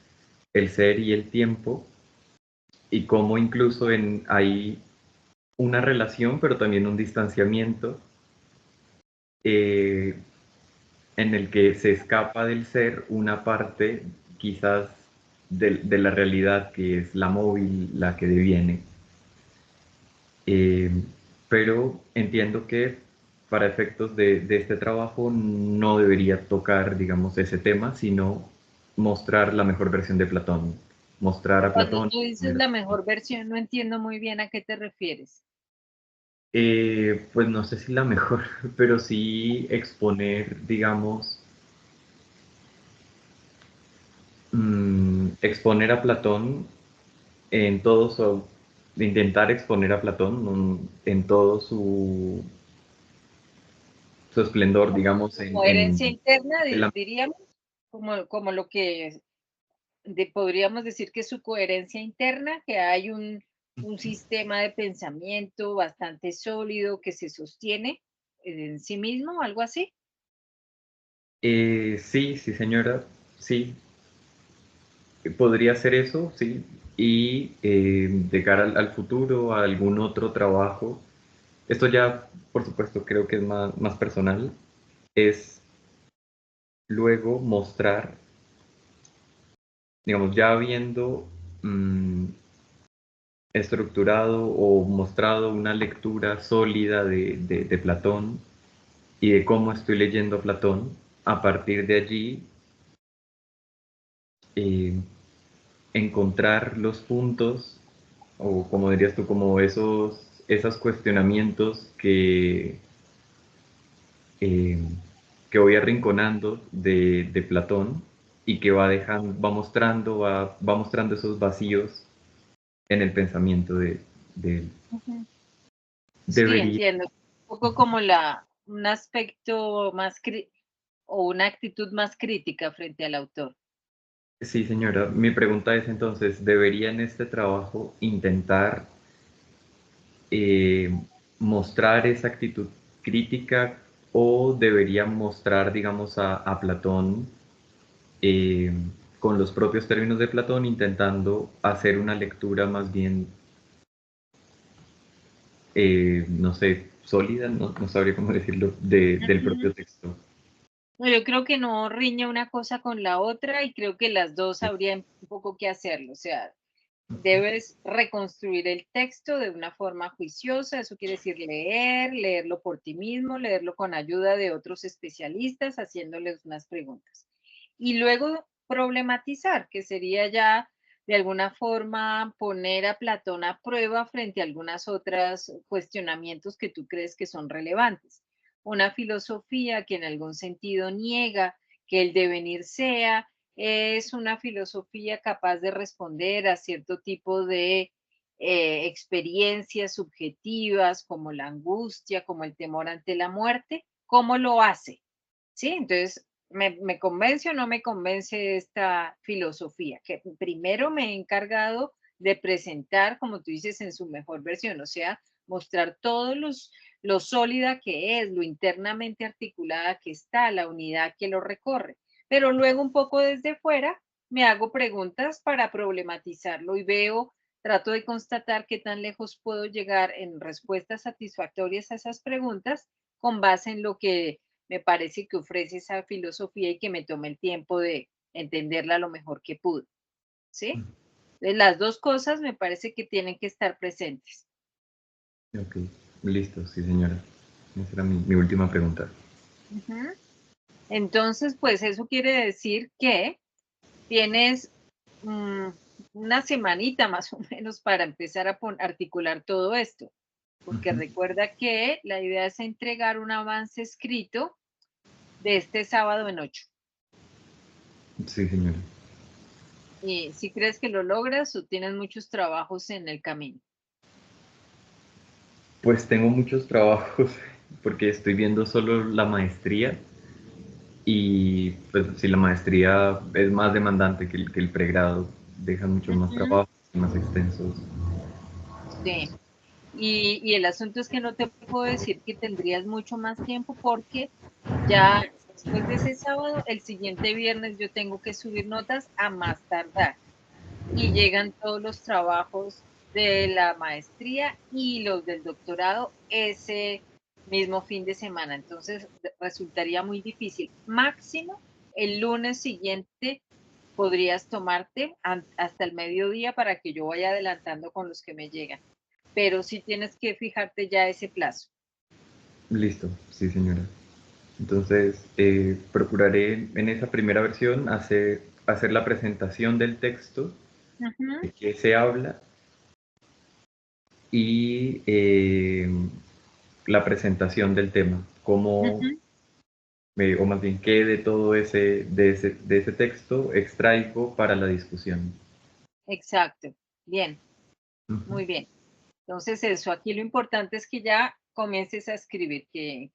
el ser y el tiempo y cómo incluso hay una relación pero también un distanciamiento eh, en el que se escapa del ser una parte quizás de la realidad que es la móvil, la que deviene. Eh, pero entiendo que para efectos de este trabajo no debería tocar, digamos, ese tema, sino mostrar la mejor versión de Platón, mostrar a Cuando Platón. tú dices la mejor versión, no entiendo muy bien a qué te refieres. Pues no sé si la mejor, pero sí exponer, digamos, exponer a Platón en todo su, intentar exponer a Platón en todo su esplendor, digamos, Como herencia interna, en la. diríamos, como lo que podríamos decir que es su coherencia interna, que hay un sistema de pensamiento bastante sólido que se sostiene en sí mismo, algo así. Sí, sí, señora, sí, podría ser eso, sí. Y de cara al futuro, a algún otro trabajo, esto ya, por supuesto, creo que es más personal, es luego mostrar, digamos, ya habiendo estructurado o mostrado una lectura sólida de Platón y de cómo estoy leyendo a Platón, a partir de allí eh, encontrar los puntos, o como dirías tú, como esos cuestionamientos eh, que voy arrinconando de Platón y que va dejando, va mostrando esos vacíos en el pensamiento de él. Ujú. Sí, Debería, entiendo. Un poco como un aspecto más o una actitud más crítica frente al autor. sí señora, mi pregunta es entonces, ¿debería en este trabajo intentar eh, mostrar esa actitud crítica o debería mostrar, digamos, a Platón eh, con los propios términos de Platón, intentando hacer una lectura más bien, no sé, sólida, no sabría cómo decirlo, del Ujú. propio texto? No, yo creo que no riñe una cosa con la otra y creo que las dos Sí. habría un poco que hacerlo. O sea, debes reconstruir el texto de una forma juiciosa, eso quiere decir leerlo por ti mismo, leerlo con ayuda de otros especialistas, haciéndoles unas preguntas. Y luego problematizar, que sería ya de alguna forma poner a Platón a prueba frente a algunas otras cuestionamientos que tú crees que son relevantes. Una filosofía que en algún sentido niega que el devenir sea, es una filosofía capaz de responder a cierto tipo de experiencias subjetivas como la angustia, como el temor ante la muerte. ¿Cómo lo hace? ¿Sí? Entonces, ¿me convence o no me convence esta filosofía? Que primero me he encargado de presentar, como tú dices, en su mejor versión, o sea, mostrar lo sólida que es, lo internamente articulada que está, la unidad que lo recorre. Pero luego un poco desde fuera me hago preguntas para problematizarlo y trato de constatar qué tan lejos puedo llegar en respuestas satisfactorias a esas preguntas con base en lo que me parece que ofrece esa filosofía y que me tome el tiempo de entenderla lo mejor que pude, ¿sí? Entonces, las dos cosas me parece que tienen que estar presentes. Ok, listo, sí señora. Esa era mi última pregunta. Ujú. Entonces, pues eso quiere decir que tienes mm, una semanita más o menos para empezar a articular todo esto, porque Ujú. recuerda que la idea es entregar un avance escrito de este sábado en 8. Sí señora. ¿Y si crees que lo logras o tienes muchos trabajos en el camino? Pues tengo muchos trabajos porque estoy viendo solo la maestría y pues si la maestría es más demandante que el pregrado, dejan muchos más Ujú. trabajos y más extensos. Sí. Y el asunto es que no te puedo decir que tendrías mucho más tiempo porque ya después de ese sábado, el siguiente viernes yo tengo que subir notas a más tardar y llegan todos los trabajos de la maestría y los del doctorado ese mismo fin de semana. Entonces resultaría muy difícil. Máximo el lunes siguiente podrías tomarte hasta el mediodía para que yo vaya adelantando con los que me llegan, pero sí tienes que fijarte ya ese plazo. Listo, sí señora. Entonces, procuraré en esa primera versión hacer hacer la presentación del texto, Ujú, de qué se habla, y la presentación del tema, cómo, ujú. o más bien qué de todo de ese texto extraigo para la discusión. Exacto. Bien, Ujú. muy bien. Entonces eso, aquí lo importante es que ya comiences a escribir, que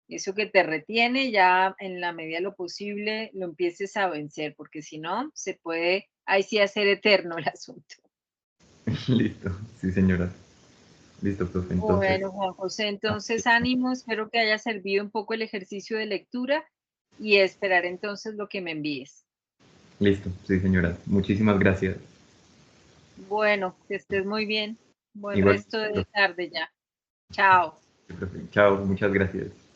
eso que te retiene ya en la medida de lo posible lo empieces a vencer, porque si no, se puede, ahí sí hacer eterno el asunto. Listo, sí señora. Listo, profe, entonces. Bueno, Juan José, Ah, entonces ánimo, espero que haya servido un poco el ejercicio de lectura y esperar entonces lo que me envíes. listo, sí señora. Muchísimas gracias. Bueno, que estés muy bien. Buen Igual, resto de profe, tarde ya. Chao. profe. Chao, muchas gracias.